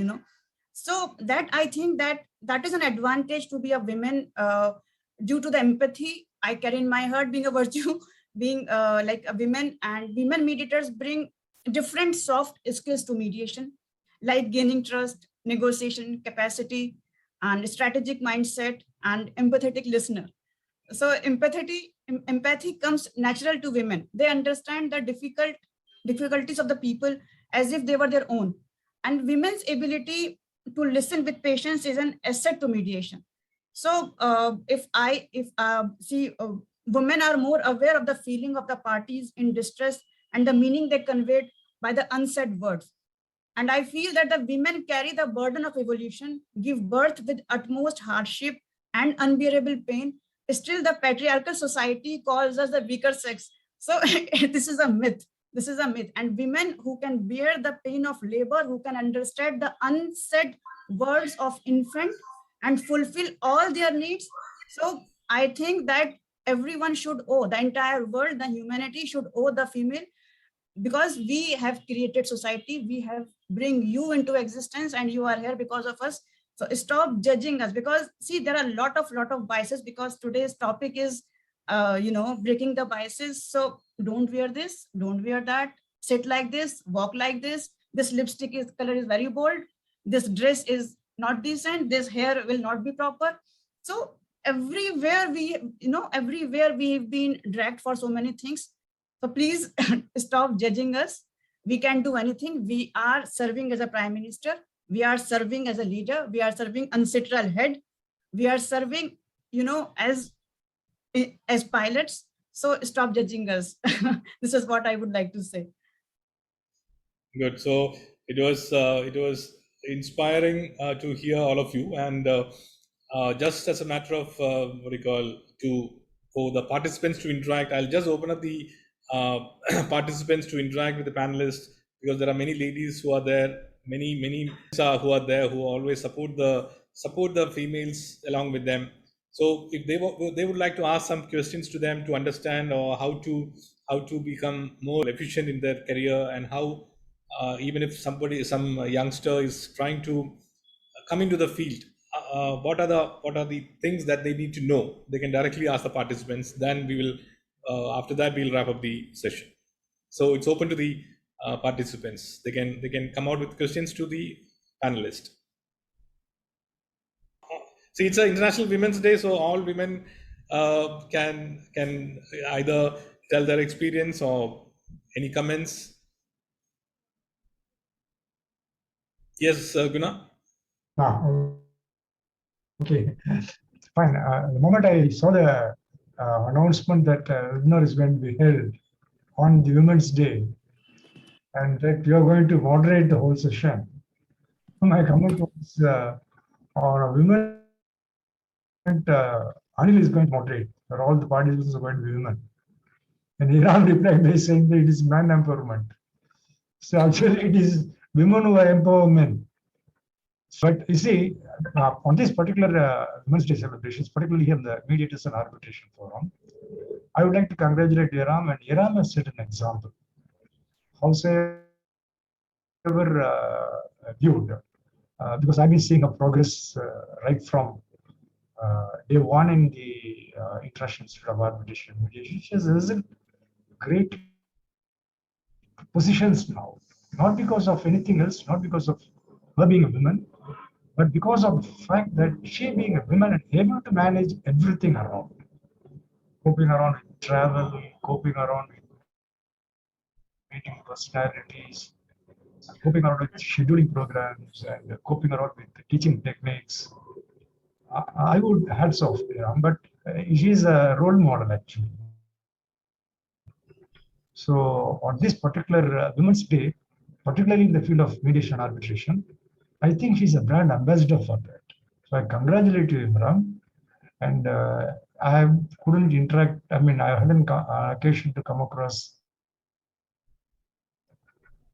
So that, I think that is an advantage to be a woman, due to the empathy I carry in my heart, being a virtue, being like a woman. And women mediators bring different soft skills to mediation, like gaining trust, negotiation capacity, and strategic mindset, and empathetic listener. So empathy comes natural to women. They understand the difficulties of the people as if they were their own. And women's ability to listen with patience is an asset to mediation. So if women are more aware of the feeling of the parties in distress and the meaning they conveyed by the unsaid words. And I feel that the women carry the burden of evolution, give birth with utmost hardship and unbearable pain. Still, the patriarchal society calls us the weaker sex. So this is a myth. This is a myth. And women who can bear the pain of labor, who can understand the unsaid words of infant and fulfill all their needs. So I think that everyone should owe, the entire world, the humanity should owe the female, because we have created society, we have bring you into existence, and you are here because of us. So stop judging us, because see, there are a lot of biases, because today's topic is breaking the biases. So don't wear this, don't wear that, sit like this, walk like this lipstick is color is very bold, this dress is not decent, this hair will not be proper. So everywhere we've been dragged for so many things. So please stop judging us. We can do anything. We are serving as a prime minister. We are serving as a leader. We are serving ancestral head. We are serving, as pilots. So stop judging us. This is what I would like to say. Good. So it was inspiring to hear all of you, and just as a matter of for the participants to interact, I'll just open up the participants to interact with the panelists, because there are many ladies who are there, many who are there who always support the females along with them. So if they would like to ask some questions to them to understand, or how to become more efficient in their career, and how even if some youngster is trying to come into the field, what are the things that they need to know, they can directly ask the participants. Then we will after that we'll wrap up the session. So it's open to the participants. They can come out with questions to the panelist. See, it's an International Women's Day, so all women can either tell their experience or any comments. Yes, Guna. Okay, fine. The moment I saw the announcement that webinar is going to be held on the Women's Day, and that you are going to moderate the whole session, my comment was on women. Anil is going to moderate, or all the participants are going to be women. And Iran replied by saying that it is man empowerment. So actually, it is women who empower men. But you see, on this particular Women's Day celebrations, particularly here in the Mediators and Arbitration Forum, I would like to congratulate Iram, and Iram has set an example. Howsoever viewed, because I've been seeing her progress right from day one in the International Institute of Arbitration and Mediation. She has risen great positions now, not because of anything else, not because of her being a woman, but because of the fact that she being a woman and able to manage everything around, coping around with travel, coping around with meeting personalities, coping around with scheduling programs, and coping around with teaching techniques. I would hats off to her, but she's a role model actually. So on this particular Women's Day, particularly in the field of mediation and arbitration, I think she's a brand ambassador for that. So I congratulate you, Imran. And I couldn't interact. I mean, I hadn't occasion to come across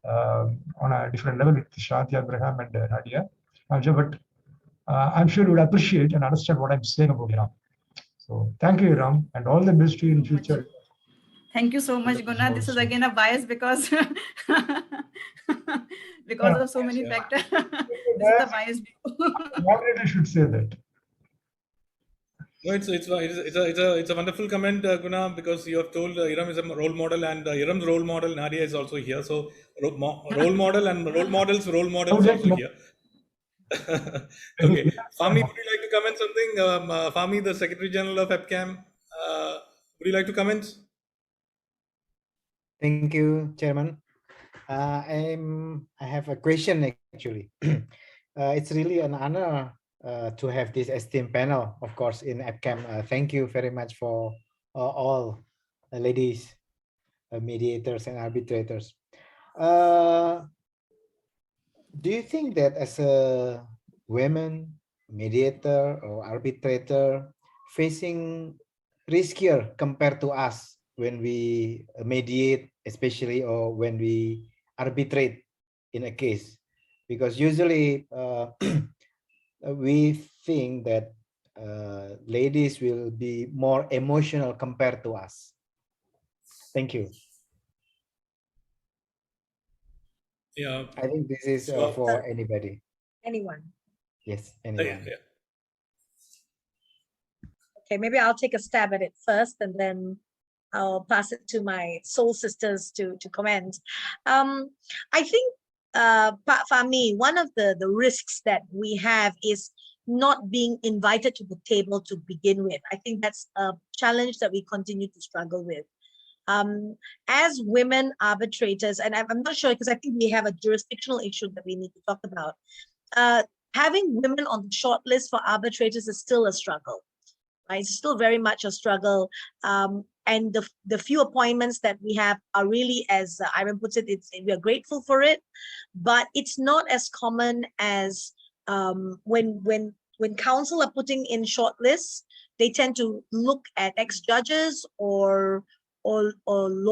on a different level with Shanti Abraham and Nadia. But I'm sure you would appreciate and understand what I'm saying about Iram. So thank you, Iram, and all the best to you in future. Thank you so much, Guna. This is again a bias because because of so many factors. This is the bias. Moderator should say that. No, it's a wonderful comment, Guna, because you have told Iram is a role model, and Iram's role model Nadia is also here. So role model and role models also here. Okay, Fahmi, would you like to comment something? Fahmi, the Secretary General of APCAM, would you like to comment? Thank you, Chairman. I have a question actually. It's really an honor to have this esteemed panel, of course, in APCAM. Thank you very much for all ladies, mediators and arbitrators. Do you think that as a women mediator or arbitrator facing riskier compared to us when we mediate, especially, or when we arbitrate in a case? Because usually we think that ladies will be more emotional compared to us. Thank you. Yeah. I think this is So, for anybody. Anyone? Yes, yeah, anyone. yeah. Okay, maybe I'll take a stab at it first, and then I'll pass it to my soul sisters to comment. I think, Fahmi, one of the risks that we have is not being invited to the table to begin with. I think that's a challenge that we continue to struggle with. As women arbitrators, and I'm not sure, because I think we have a jurisdictional issue that we need to talk about. Having women on the short list for arbitrators is still a struggle. Right? It's still very much a struggle. And the few appointments that we have are really, as Ivan puts it, we are grateful for it, but it's not as common as when council are putting in short lists, they tend to look at ex-judges or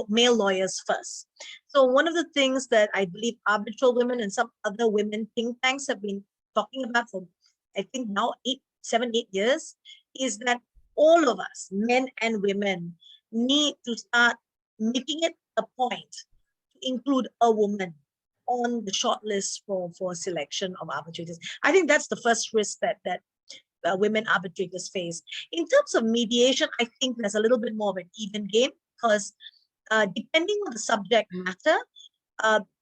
male lawyers first. So one of the things that I believe Arbitral Women and some other women think tanks have been talking about for, I think now 7, 8 years, is that all of us, men and women, need to start making it a point to include a woman on the short list for selection of arbitrators. I think that's the first risk that women arbitrators face. In terms of mediation, I think there's a little bit more of an even game, because depending on the subject matter,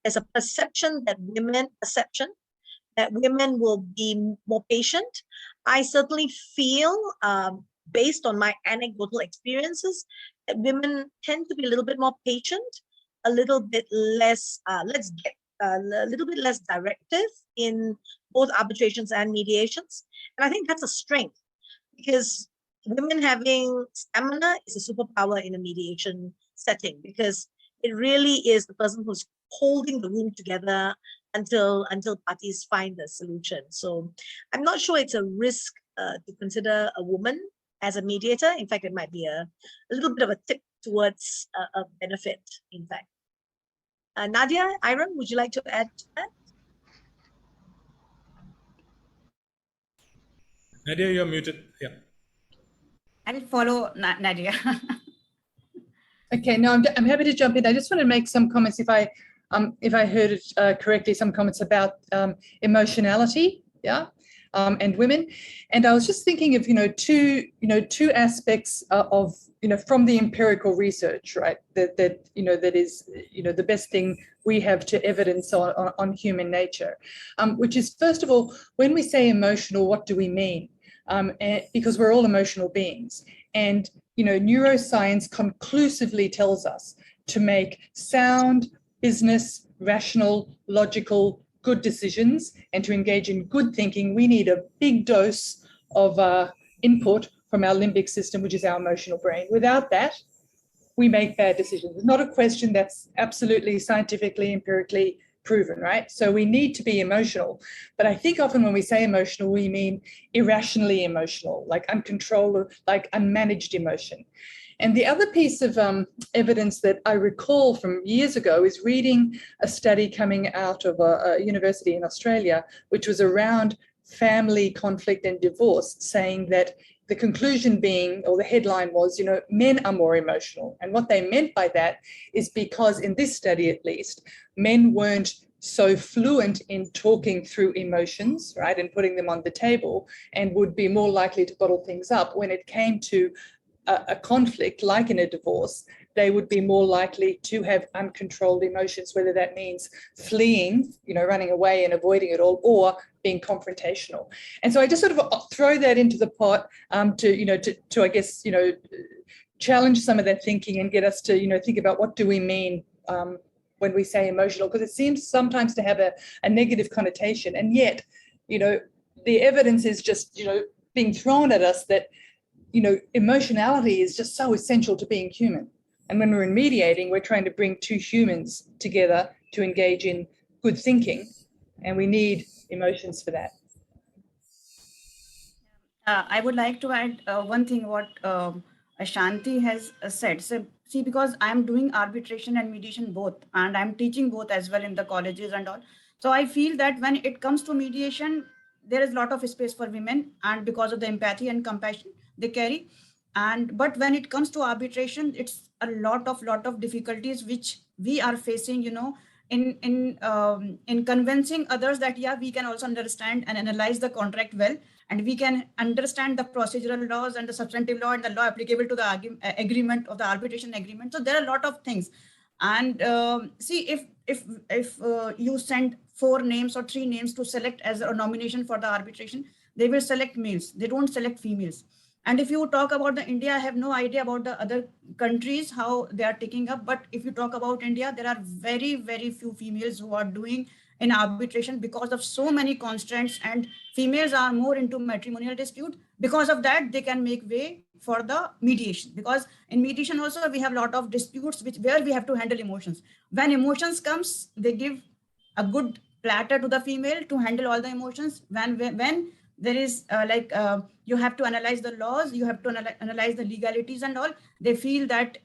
there's a perception that women will be more patient. I certainly feel, based on my anecdotal experiences, that women tend to be a little bit more patient, a little bit less, a little bit less directive in both arbitrations and mediations. And I think that's a strength, because women having stamina is a superpower in a mediation setting, because it really is the person who's holding the room together until parties find a solution. So I'm not sure it's a risk to consider a woman as a mediator. In fact, it might be a little bit of a tip towards a benefit, in fact. Nadia, Iram, would you like to add to that? Nadia, you're muted. Yeah. I'll follow Nadia. Okay, no, I'm happy to jump in. I just want to make some comments, if I heard it correctly, some comments about emotionality, yeah, and women. And I was just thinking of two aspects of from the empirical research, right? That is the best thing we have to evidence on human nature, which is, first of all, when we say emotional, what do we mean? Because we're all emotional beings, and neuroscience conclusively tells us to make sound, business, rational, logical, good decisions, and to engage in good thinking, we need a big dose of input from our limbic system, which is our emotional brain. Without that, we make bad decisions. It's not a question that's absolutely scientifically, empirically proven, right? So we need to be emotional. But I think often when we say emotional, we mean irrationally emotional, like uncontrolled, like unmanaged emotion. And the other piece of evidence that I recall from years ago is reading a study coming out of a university in Australia, which was around family conflict and divorce, saying that the conclusion being, or the headline was, men are more emotional. And what they meant by that is because, in this study at least, men weren't so fluent in talking through emotions, right, and putting them on the table, and would be more likely to bottle things up. When it came to a conflict, like in a divorce, they would be more likely to have uncontrolled emotions, whether that means fleeing, running away and avoiding it all, or being confrontational. And so I just sort of throw that into the pot to I guess, challenge some of that thinking and get us to, think about what do we mean when we say emotional, because it seems sometimes to have a negative connotation. And yet, the evidence is just, being thrown at us that, emotionality is just so essential to being human. And when we're in mediating, we're trying to bring two humans together to engage in good thinking, and we need emotions for that. I would like to add one thing what Ashanti has said. So, see, because I'm doing arbitration and mediation both, and I'm teaching both as well in the colleges and all. So I feel that when it comes to mediation, there is a lot of space for women, and because of the empathy and compassion they carry. And but when it comes to arbitration, it's a lot of difficulties which we are facing. In convincing others that yeah, we can also understand and analyze the contract well, and we can understand the procedural laws and the substantive law and the law applicable to the agreement of the arbitration agreement. So there are a lot of things. And see, if you send 4 names or 3 names to select as a nomination for the arbitration, they will select males. They don't select females. And if you talk about the India, I have no idea about the other countries, how they are taking up. But if you talk about India, there are very, very few females who are doing in arbitration because of so many constraints, and females are more into matrimonial dispute. Because of that, they can make way for the mediation, because in mediation also we have a lot of disputes where we have to handle emotions. When emotions comes, they give a good platter to the female to handle all the emotions. When there is you have to analyze the laws, you have to analyze the legalities and all, they feel that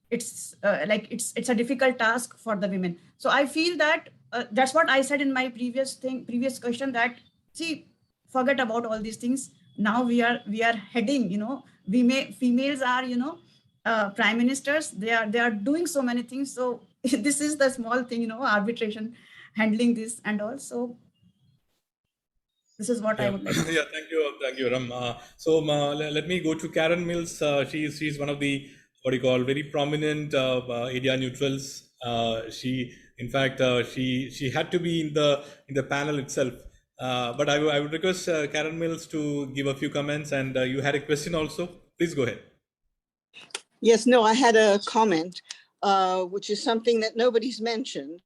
it's a difficult task for the women. So I feel that that's what I said in my previous question, that see, forget about all these things. Now we are heading, females are, prime ministers, they are doing so many things. So this is the small thing, arbitration, handling this and all. So this is what I would like to say. Yeah, thank you, Ram. Let me go to Karen Mills. She's one of the very prominent area neutrals. In fact, she had to be in the panel itself. But I would request Karen Mills to give a few comments, and you had a question also. Please go ahead. Yes, no, I had a comment, which is something that nobody's mentioned.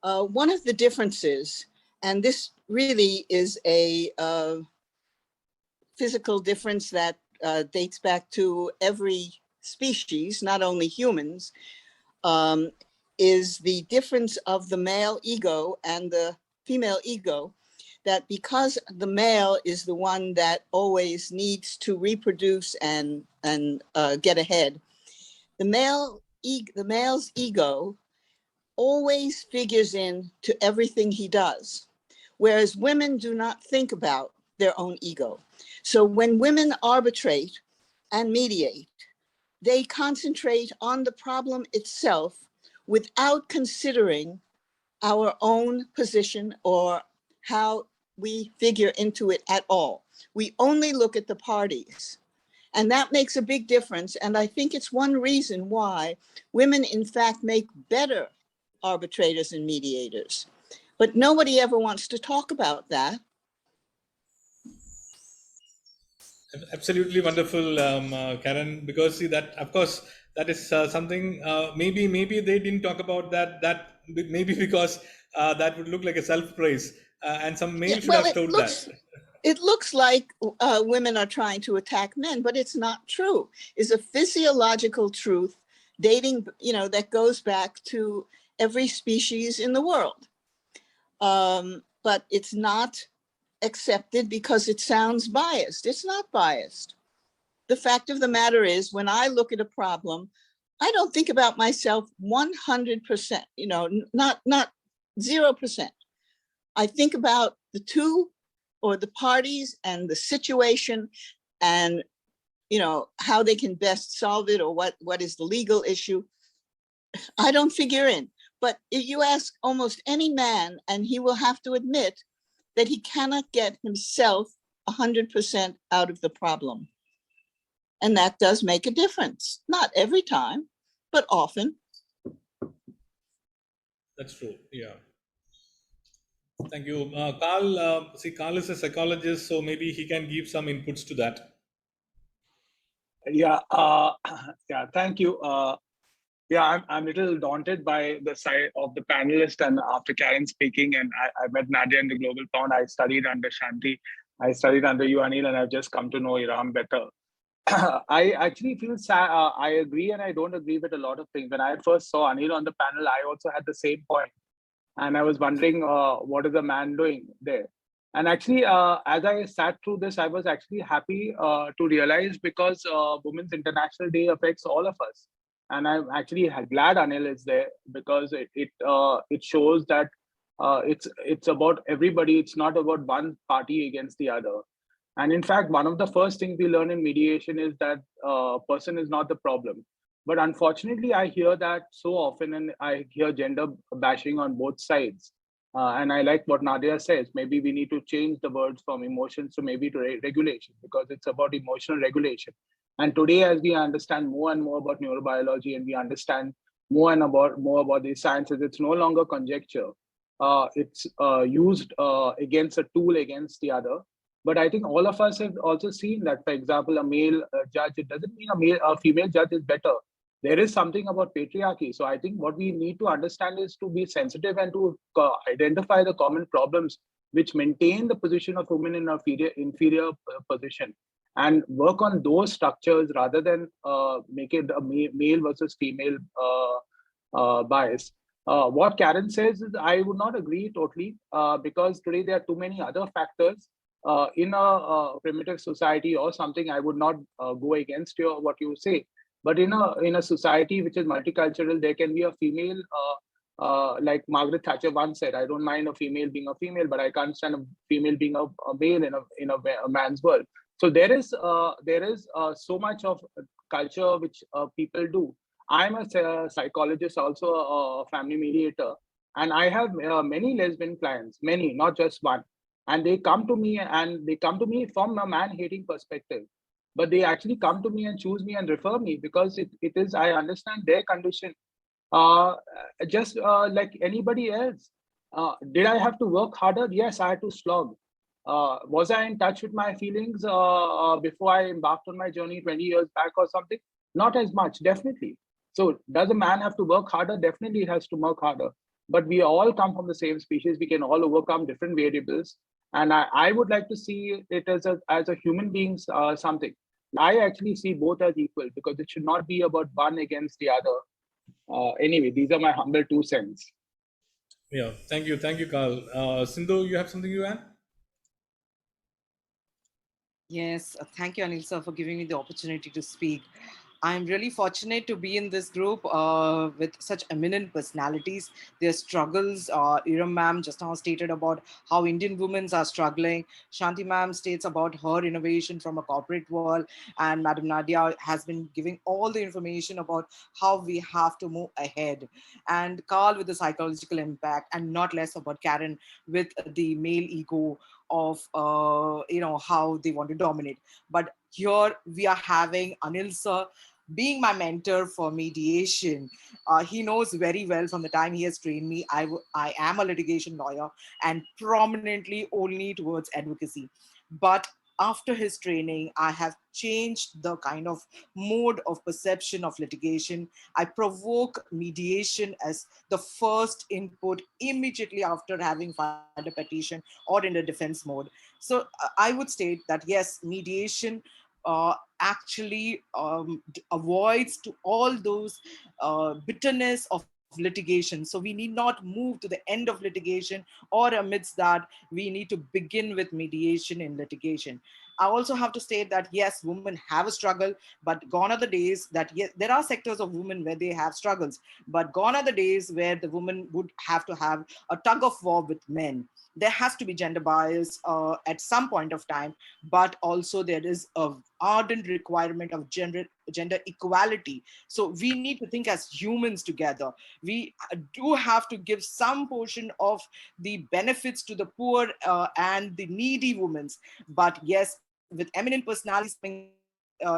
One of the differences, and this really is a physical difference that dates back to every species, not only humans, is the difference of the male ego and the female ego, that because the male is the one that always needs to reproduce and get ahead, the male's ego always figures in to everything he does, whereas women do not think about their own ego. So when women arbitrate and mediate, they concentrate on the problem itself without considering our own position or how we figure into it at all. We only look at the parties. And that makes a big difference. And I think it's one reason why women, in fact, make better arbitrators and mediators. But nobody ever wants to talk about that. Absolutely wonderful, Karen, because see that, of course, that is something, maybe they didn't talk about that maybe because that would look like a self-praise, and some male should have told that. It looks like women are trying to attack men, but it's not true. It's a physiological truth dating, that goes back to every species in the world. But it's not accepted because it sounds biased. It's not biased. The fact of the matter is, when I look at a problem, I don't think about myself 100%, not 0%. I think about the two or the parties and the situation and, how they can best solve it, or what is the legal issue. I don't figure in. But if you ask almost any man, and he will have to admit that he cannot get himself 100% out of the problem. And that does make a difference. Not every time, but often. That's true, yeah. Thank you. Carl, Carl is a psychologist, so maybe he can give some inputs to that. Yeah, thank you. I'm a little daunted by the side of the panelists, and after Karen speaking, and I met Nadia in the Global Pound. I studied under Shanti, I studied under you, Anil, and I've just come to know Iram better. I actually feel sad. I agree and I don't agree with a lot of things. When I first saw Anil on the panel, I also had the same point. And I was wondering, what is the man doing there? And actually, as I sat through this, I was actually happy to realize, because Women's International Day affects all of us. And I'm actually glad Anil is there, because it shows that it's about everybody. It's not about one party against the other. And in fact, one of the first things we learn in mediation is that person is not the problem. But unfortunately, I hear that so often, and I hear gender bashing on both sides. And I like what Nadia says. Maybe we need to change the words from emotions to maybe to regulation, because it's about emotional regulation. And today, as we understand more and more about neurobiology, and we understand more and more about these sciences, it's no longer conjecture. It's used against a tool against the other. But I think all of us have also seen that, for example, a male judge, it doesn't mean a female judge is better. There is something about patriarchy. So I think what we need to understand is to be sensitive and to identify the common problems which maintain the position of women in an inferior position, and work on those structures rather than make it a male versus female bias. What Karen says is I would not agree totally, because today there are too many other factors in a primitive society or something. I would not go against what you say, but in a society which is multicultural, there can be a female, like Margaret Thatcher once said, I don't mind a female being a female, but I can't stand a female being a male in a man's world. So there is so much of culture which people do. I'm a psychologist, also a family mediator, and I have many lesbian clients, many, not just one. And they come to me from a man-hating perspective, but they actually come to me and choose me and refer me, because it is, I understand their condition, uh, just like anybody else. Did I have to work harder? Yes, I had to slog. Was I in touch with my feelings before I embarked on my journey 20 years back or something? Not as much, definitely. So does a man have to work harder? Definitely, he has to work harder. But we all come from the same species. We can all overcome different variables. And I would like to see it as a human beings something. I actually see both as equal, because it should not be about one against the other. Anyway, these are my humble 2 cents. Yeah, thank you, Carl. Sindhu, you have something to add? Yes, thank you, Anil sir, for giving me the opportunity to speak. I'm really fortunate to be in this group with such eminent personalities. Their struggles, Iram ma'am just now stated about how Indian women are struggling. Shanti ma'am states about her innovation from a corporate world. And Madam Nadia has been giving all the information about how we have to move ahead. And Carl with the psychological impact, and not less about Karen with the male ego of, how they want to dominate. But here we are having Anil sir being my mentor for mediation. He knows very well from the time he has trained me, I am a litigation lawyer and prominently only towards advocacy. But after his training, I have changed the kind of mode of perception of litigation. I provoke mediation as the first input immediately after having filed a petition or in the defense mode. So I would state that yes, mediation actually avoids to all those bitterness of litigation. So we need not move to the end of litigation, or amidst that we need to begin with mediation in litigation. I also have to state that yes, women have a struggle, but gone are the days that yes, there are sectors of women where they have struggles, but gone are the days where the woman would have to have a tug of war with men. There has to be gender bias at some point of time, but also there is a ardent requirement of gender equality. So we need to think as humans together. We do have to give some portion of the benefits to the poor and the needy women. But yes, with eminent personalities coming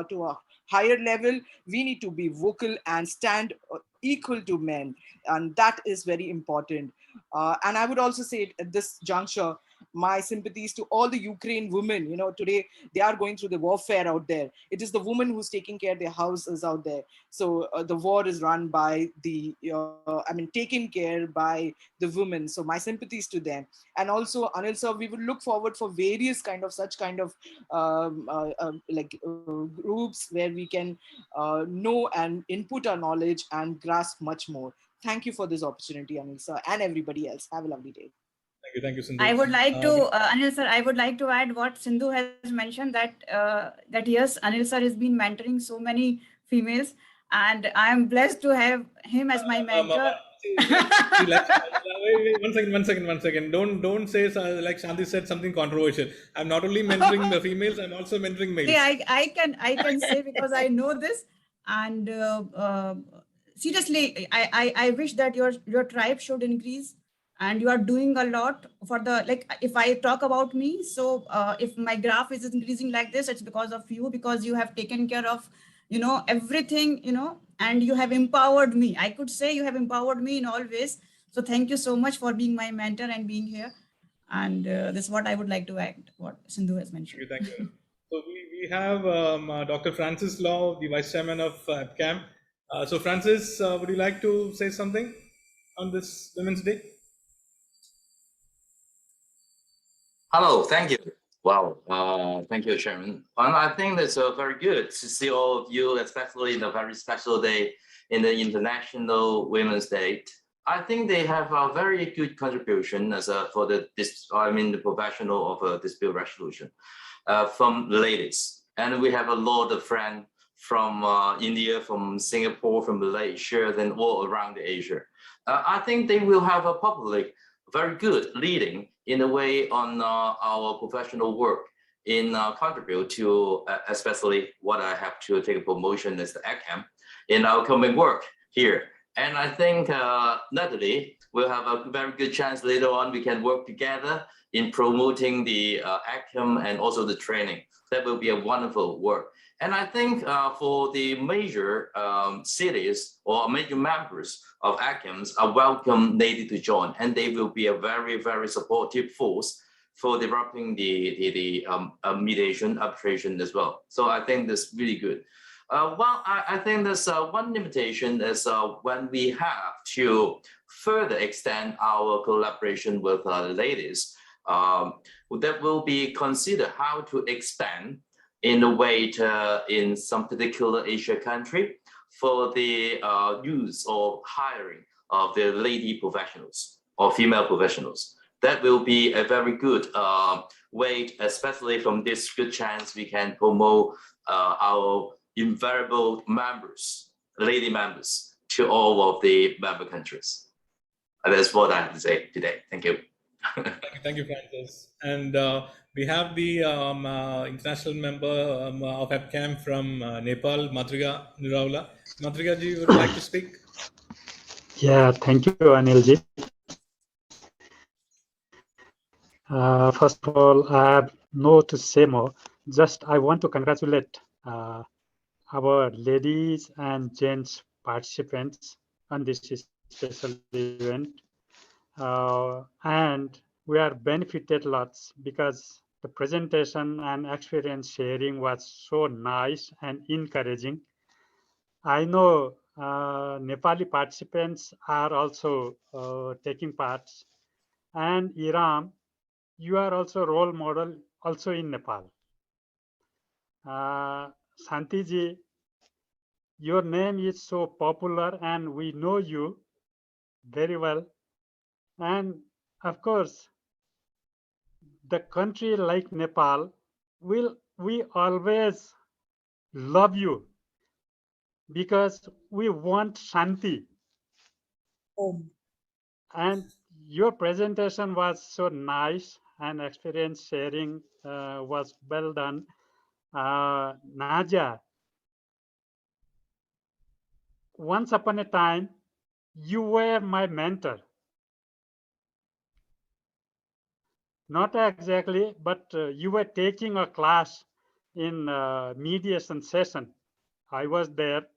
to a higher level, we need to be vocal and stand equal to men. And that is very important. And I would also say at this juncture, my sympathies to all the Ukraine women. You know, today they are going through the warfare out there. It is the woman who's taking care of their houses out there. So the war is run by the, taken care by the women. So my sympathies to them. And also, Anil sir, we would look forward for various such kind of groups where we can know and input our knowledge and grasp much more. Thank you for this opportunity, Anil sir, and everybody else. Have a lovely day. Thank you, Sindhu. I would like to, Anil sir, I would like to add what Sindhu has mentioned, that that yes, Anil sir has been mentoring so many females, and I am blessed to have him as my mentor. One second. Don't say like Shanti said something controversial. I'm not only mentoring the females, I'm also mentoring males. See, I can say, because I know this, and seriously, I wish that your tribe should increase, and you are doing a lot for the, like, if I talk about me, so if my graph is increasing like this, it's because of you, because you have taken care of, everything, and you have empowered me. I could say you have empowered me in all ways. So thank you so much for being my mentor and being here. And this is what I would like to add, what Sindhu has mentioned. Thank you. So we have Dr. Francis Law, the Vice Chairman of APCAM. So Francis, would you like to say something on this Women's Day? Hello, thank you. Wow, thank you, Chairman. And I think that's very good to see all of you, especially in a very special day in the International Women's Day. I think they have a very good contribution as for the professional of dispute resolution from ladies. And we have a lot of friends from India, from Singapore, from Malaysia, then all around Asia. I think they will have a public very good leading in a way on our professional work in contribute to especially what I have to take a promotion as the APCAM in our coming work here. And I think Natalie will have a very good chance later on. We can work together in promoting the APCAM and also the training. That will be a wonderful work. And I think for the major cities or major members of APCAMs, I welcome Nadia to join, and they will be a very, very supportive force for developing the mediation arbitration as well. So I think that's really good. I think there's one limitation is when we have to further extend our collaboration with the ladies, that will be consider how to expand in a way to, in some particular Asia country for the use or hiring of the lady professionals or female professionals. That will be a very good way, especially from this good chance we can promote our invariable members, lady members, to all of the member countries. And that's what I have to say today. Thank you. Thank you, Francis. And we have the international member of APCAM from Nepal, Madriga Niraula. Madriga ji, would you like to speak? Yeah, thank you, Anilji. First of all, I have no to say more. Just I want to congratulate our ladies and gents participants on this special event. And we are benefited lots because the presentation and experience sharing was so nice and encouraging. I know Nepali participants are also taking parts, and Iram, you are also role model also in Nepal. Santiji, your name is so popular and we know you very well. And of course, the country like Nepal we always love you because we want Shanti. And your presentation was so nice and experience sharing was well done. Nadia, once upon a time, you were my mentor. Not exactly, but you were taking a class in mediation session. I was there.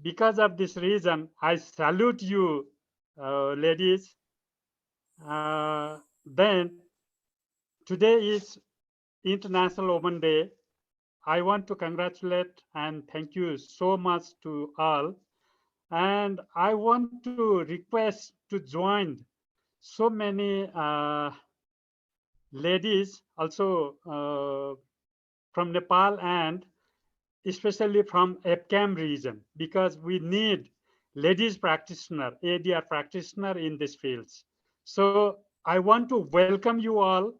Because of this reason, I salute you, ladies. Then today is International Women's Day. I want to congratulate and thank you so much to all. And I want to request to join so many ladies also from Nepal and especially from APCAM region, because we need ladies practitioner, ADR practitioner in these fields. So I want to welcome you all,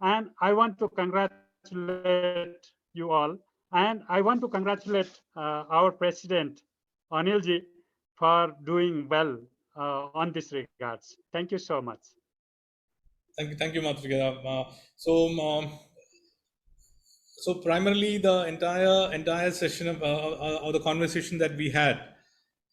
and I want to congratulate you all, and I want to congratulate our president, Anilji, for doing well on this regards. Thank you so much. Thank you, Matrika. So primarily the entire session of or the conversation that we had,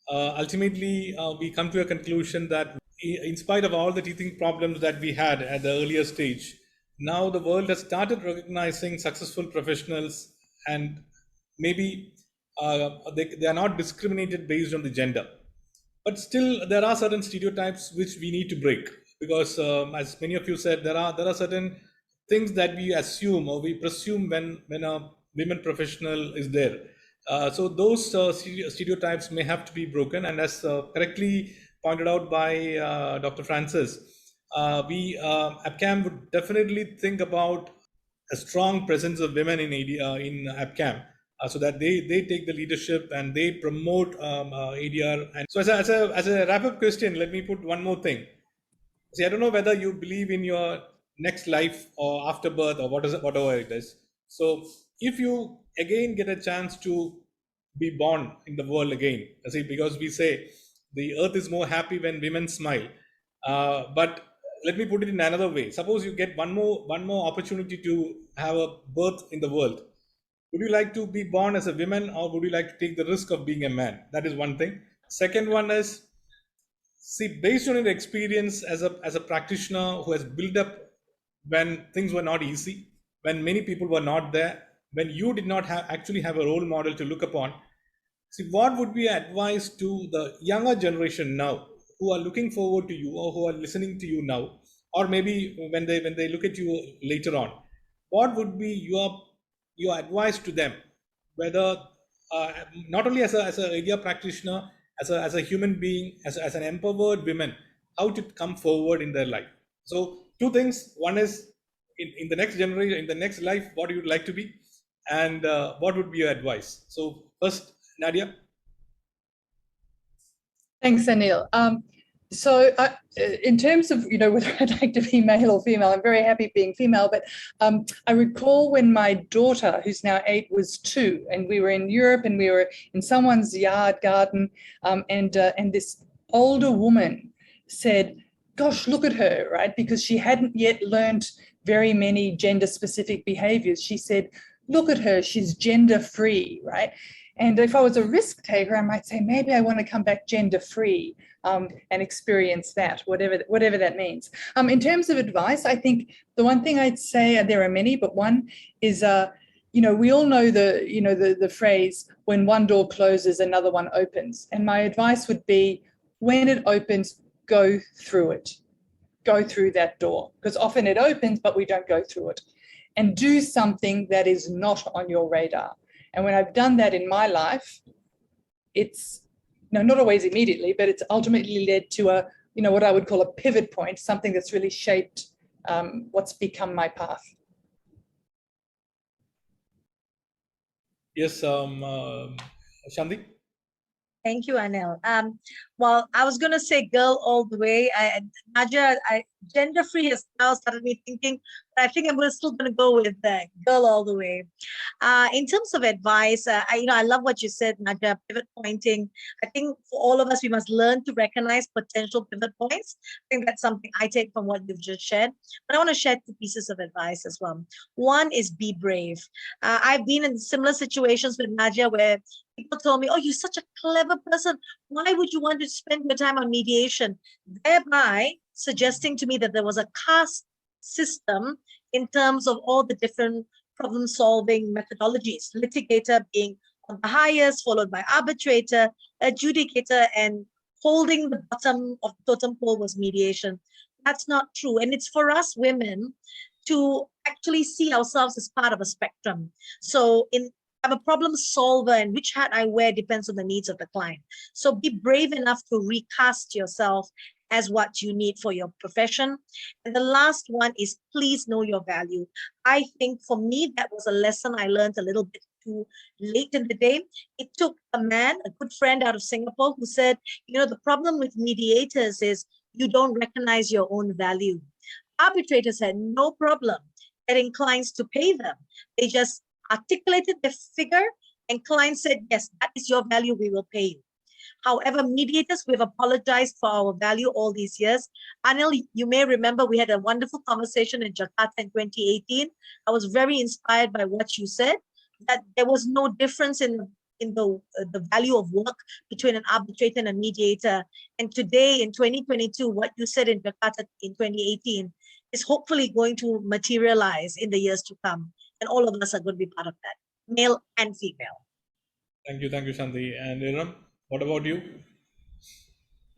ultimately we come to a conclusion that in spite of all the teething problems that we had at the earlier stage, now the world has started recognizing successful professionals, and maybe they are not discriminated based on the gender. But still, there are certain stereotypes which we need to break, because, as many of you said, there are certain things that we assume or we presume when a women professional is there. So those stereotypes may have to be broken, and as correctly pointed out by Dr. Francis, APCAM would definitely think about a strong presence of women in in APCAM, so that they take the leadership and they promote ADR. And so as a wrap-up question, let me put one more thing. See, I don't know whether you believe in your next life or after birth or whatever it is. So if you again get a chance to be born in the world again, see, because we say the earth is more happy when women smile. But let me put it in another way. Suppose you get one more opportunity to have a birth in the world. Would you like to be born as a woman, or would you like to take the risk of being a man? That is one thing. Second one is, see, based on your experience as a practitioner who has built up when things were not easy, when many people were not there, when you did not actually have a role model to look upon. See, what would be advice to the younger generation now who are looking forward to you or who are listening to you now, or maybe when they look at you later on? What would be your advice to them, whether not only as a area practitioner, as a human being, as an empowered woman, how to come forward in their life? So two things. One is in the next generation, in the next life, what you would like to be, and what would be your advice? So first, Nadia. Thanks, Anil. So in terms of, whether I'd like to be male or female, I'm very happy being female, but I recall when my daughter, who's now 8, was 2, and we were in Europe and we were in someone's yard garden, and this older woman said, gosh, look at her, right? Because she hadn't yet learned very many gender-specific behaviors. She said, look at her, she's gender-free, right? And if I was a risk taker, I might say, maybe I want to come back gender-free and experience that, whatever that means. In terms of advice, I think the one thing I'd say, and there are many, but one is, we all know the phrase, when one door closes, another one opens. And my advice would be, when it opens, go through it. Go through that door, because often it opens, but we don't go through it. And do something that is not on your radar. And when I've done that in my life, it's not always immediately, but it's ultimately led to a, what I would call a pivot point, something that's really shaped what's become my path. Yes, Shanti. Thank you, Anil. Well, I was going to say girl all the way. Nadia, gender-free has now started me thinking, but I think I'm still going to go with girl all the way. In terms of advice, I love what you said, Nadia, pivot pointing. I think for all of us, we must learn to recognize potential pivot points. I think that's something I take from what you've just shared. But I want to share 2 pieces of advice as well. One is be brave. I've been in similar situations with Nadia where people told me, oh, you're such a clever person. Why would you want to spend your time on mediation? Thereby suggesting to me that there was a caste system in terms of all the different problem-solving methodologies, litigator being on the highest, followed by arbitrator, adjudicator, and holding the bottom of the totem pole was mediation. That's not true. And it's for us women to actually see ourselves as part of a spectrum. So I'm a problem solver, and which hat I wear depends on the needs of the client. So be brave enough to recast yourself as what you need for your profession. And the last one is please know your value. I think for me, that was a lesson I learned a little bit too late in the day. It took a man, a good friend out of Singapore, who said, you know, the problem with mediators is you don't recognize your own value. Arbitrators had no problem getting clients to pay them. They just articulated the figure and clients said, yes, that is your value, we will pay you. However, mediators, we've apologized for our value all these years. Anil, you may remember we had a wonderful conversation in Jakarta in 2018. I was very inspired by what you said, that there was no difference in the value of work between an arbitrator and a mediator. And today in 2022, what you said in Jakarta in 2018 is hopefully going to materialize in the years to come. And all of us are going to be part of that, male and female. Thank you, Shanti. And Iram, what about you?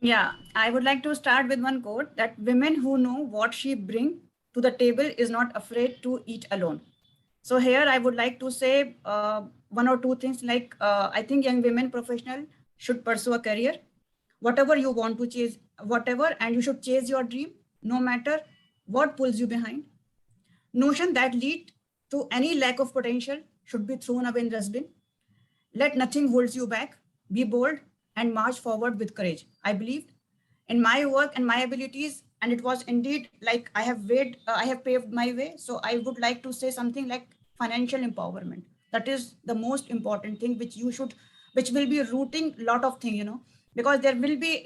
Yeah, I would like to start with one quote that women who know what she brings to the table is not afraid to eat alone. So here I would like to say one or two things like I think young women professional should pursue a career, whatever you want to chase, whatever, and you should chase your dream, no matter what pulls you behind. Notion that lead to any lack of potential should be thrown away in dustbin. Let nothing hold you back. Be bold and march forward with courage. I believed in my work and my abilities, and it was indeed like I have paved my way. So I would like to say something like financial empowerment. That is the most important thing which will be rooting a lot of things, because there will be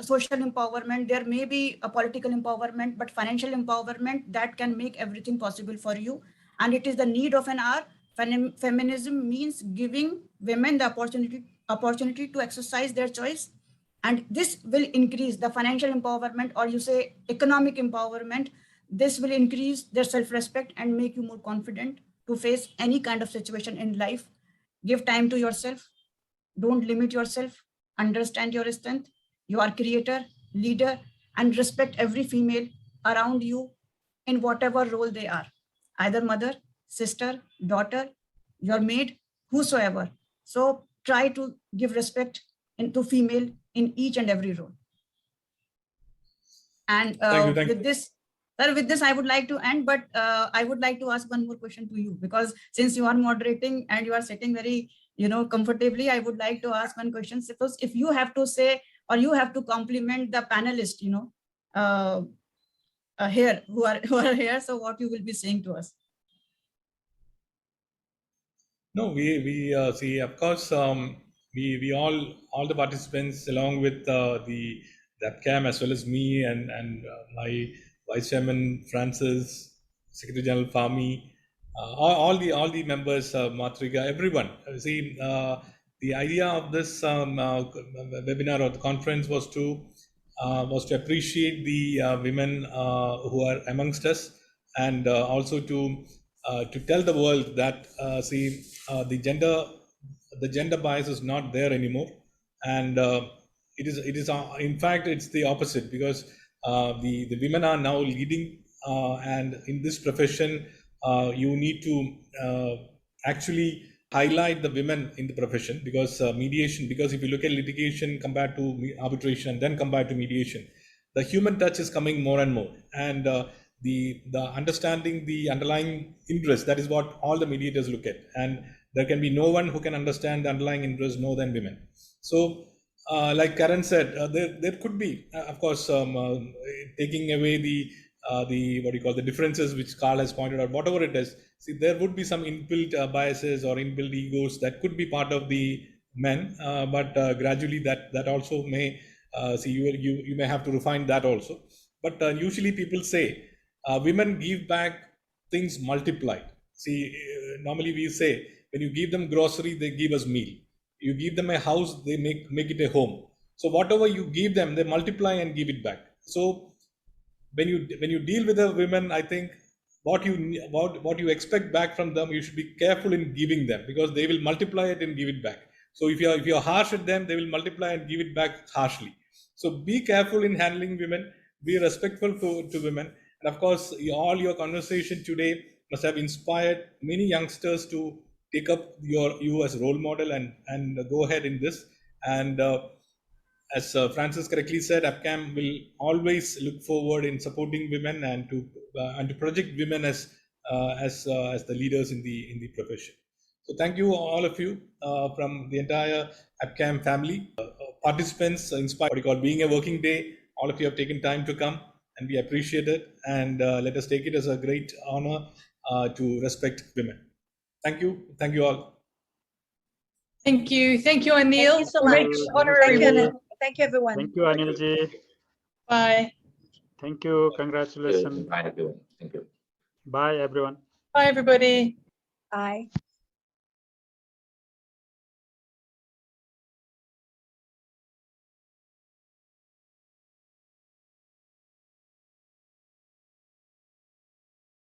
social empowerment, there may be a political empowerment, but financial empowerment that can make everything possible for you. And it is the need of an hour. Feminism means giving women the opportunity to exercise their choice, and this will increase the financial empowerment, or you say economic empowerment. This will increase their self-respect and make you more confident to face any kind of situation in life. Give time to yourself. Don't limit yourself. Understand your strength. You are creator, leader, and respect every female around you in whatever role they are, either mother, sister, daughter, your maid, whosoever. So try to give respect to female in each and every role. And Thank you. with this, I would like to end, but I would like to ask one more question to you, because since you are moderating and you are sitting very, comfortably, I would like to ask one question. Suppose if you have to say, or you have to compliment the panelists, here who are here, so what you will be saying to us? No, we see, of course, we all the participants, along with the APCAM, as well as me and my Vice Chairman Francis, Secretary General Fahmi, all the members, Matrika, everyone. See, the idea of this webinar or the conference was to appreciate the women who are amongst us, and also to tell the world that the gender bias is not there anymore, and it is in fact it's the opposite, because the women are now leading, and in this profession you need to actually highlight the women in the profession, because mediation, because if you look at litigation compared to arbitration and then compared to mediation, the human touch is coming more and more, and the understanding the underlying interest, that is what all the mediators look at, and there can be no one who can understand the underlying interest more than women. So like Karen said, there could be, of course, taking away the what do you call, the differences which Carl has pointed out, whatever it is. See, there would be some inbuilt biases or inbuilt egos that could be part of the men, but gradually that also may you may have to refine that also. But usually people say women give back things multiplied. See, normally we say when you give them grocery, they give us meal. You give them a house, they make it a home. So whatever you give them, they multiply and give it back. So when you deal with the women, I think what you expect back from them, you should be careful in giving them, because they will multiply it and give it back. So if you're harsh at them, they will multiply and give it back harshly. So be careful in handling women, be respectful to women, And of course, all your conversation today must have inspired many youngsters to take up you as role model and go ahead in this. And as Francis correctly said, APCAM will always look forward in supporting women and to project women as the leaders in the profession. So thank you all of you from the entire APCAM family, participants inspired. What you call being a working day. All of you have taken time to come, and we appreciate it. And let us take it as a great honor to respect women. Thank you all. Thank you, Anil. Thank you so much. Next honorary Thank you, woman. Anil. Thank you, everyone. Thank you, Anilji. Bye. Thank you. Congratulations. Bye, everyone. Thank you. Bye, everyone. Bye, everybody. Bye.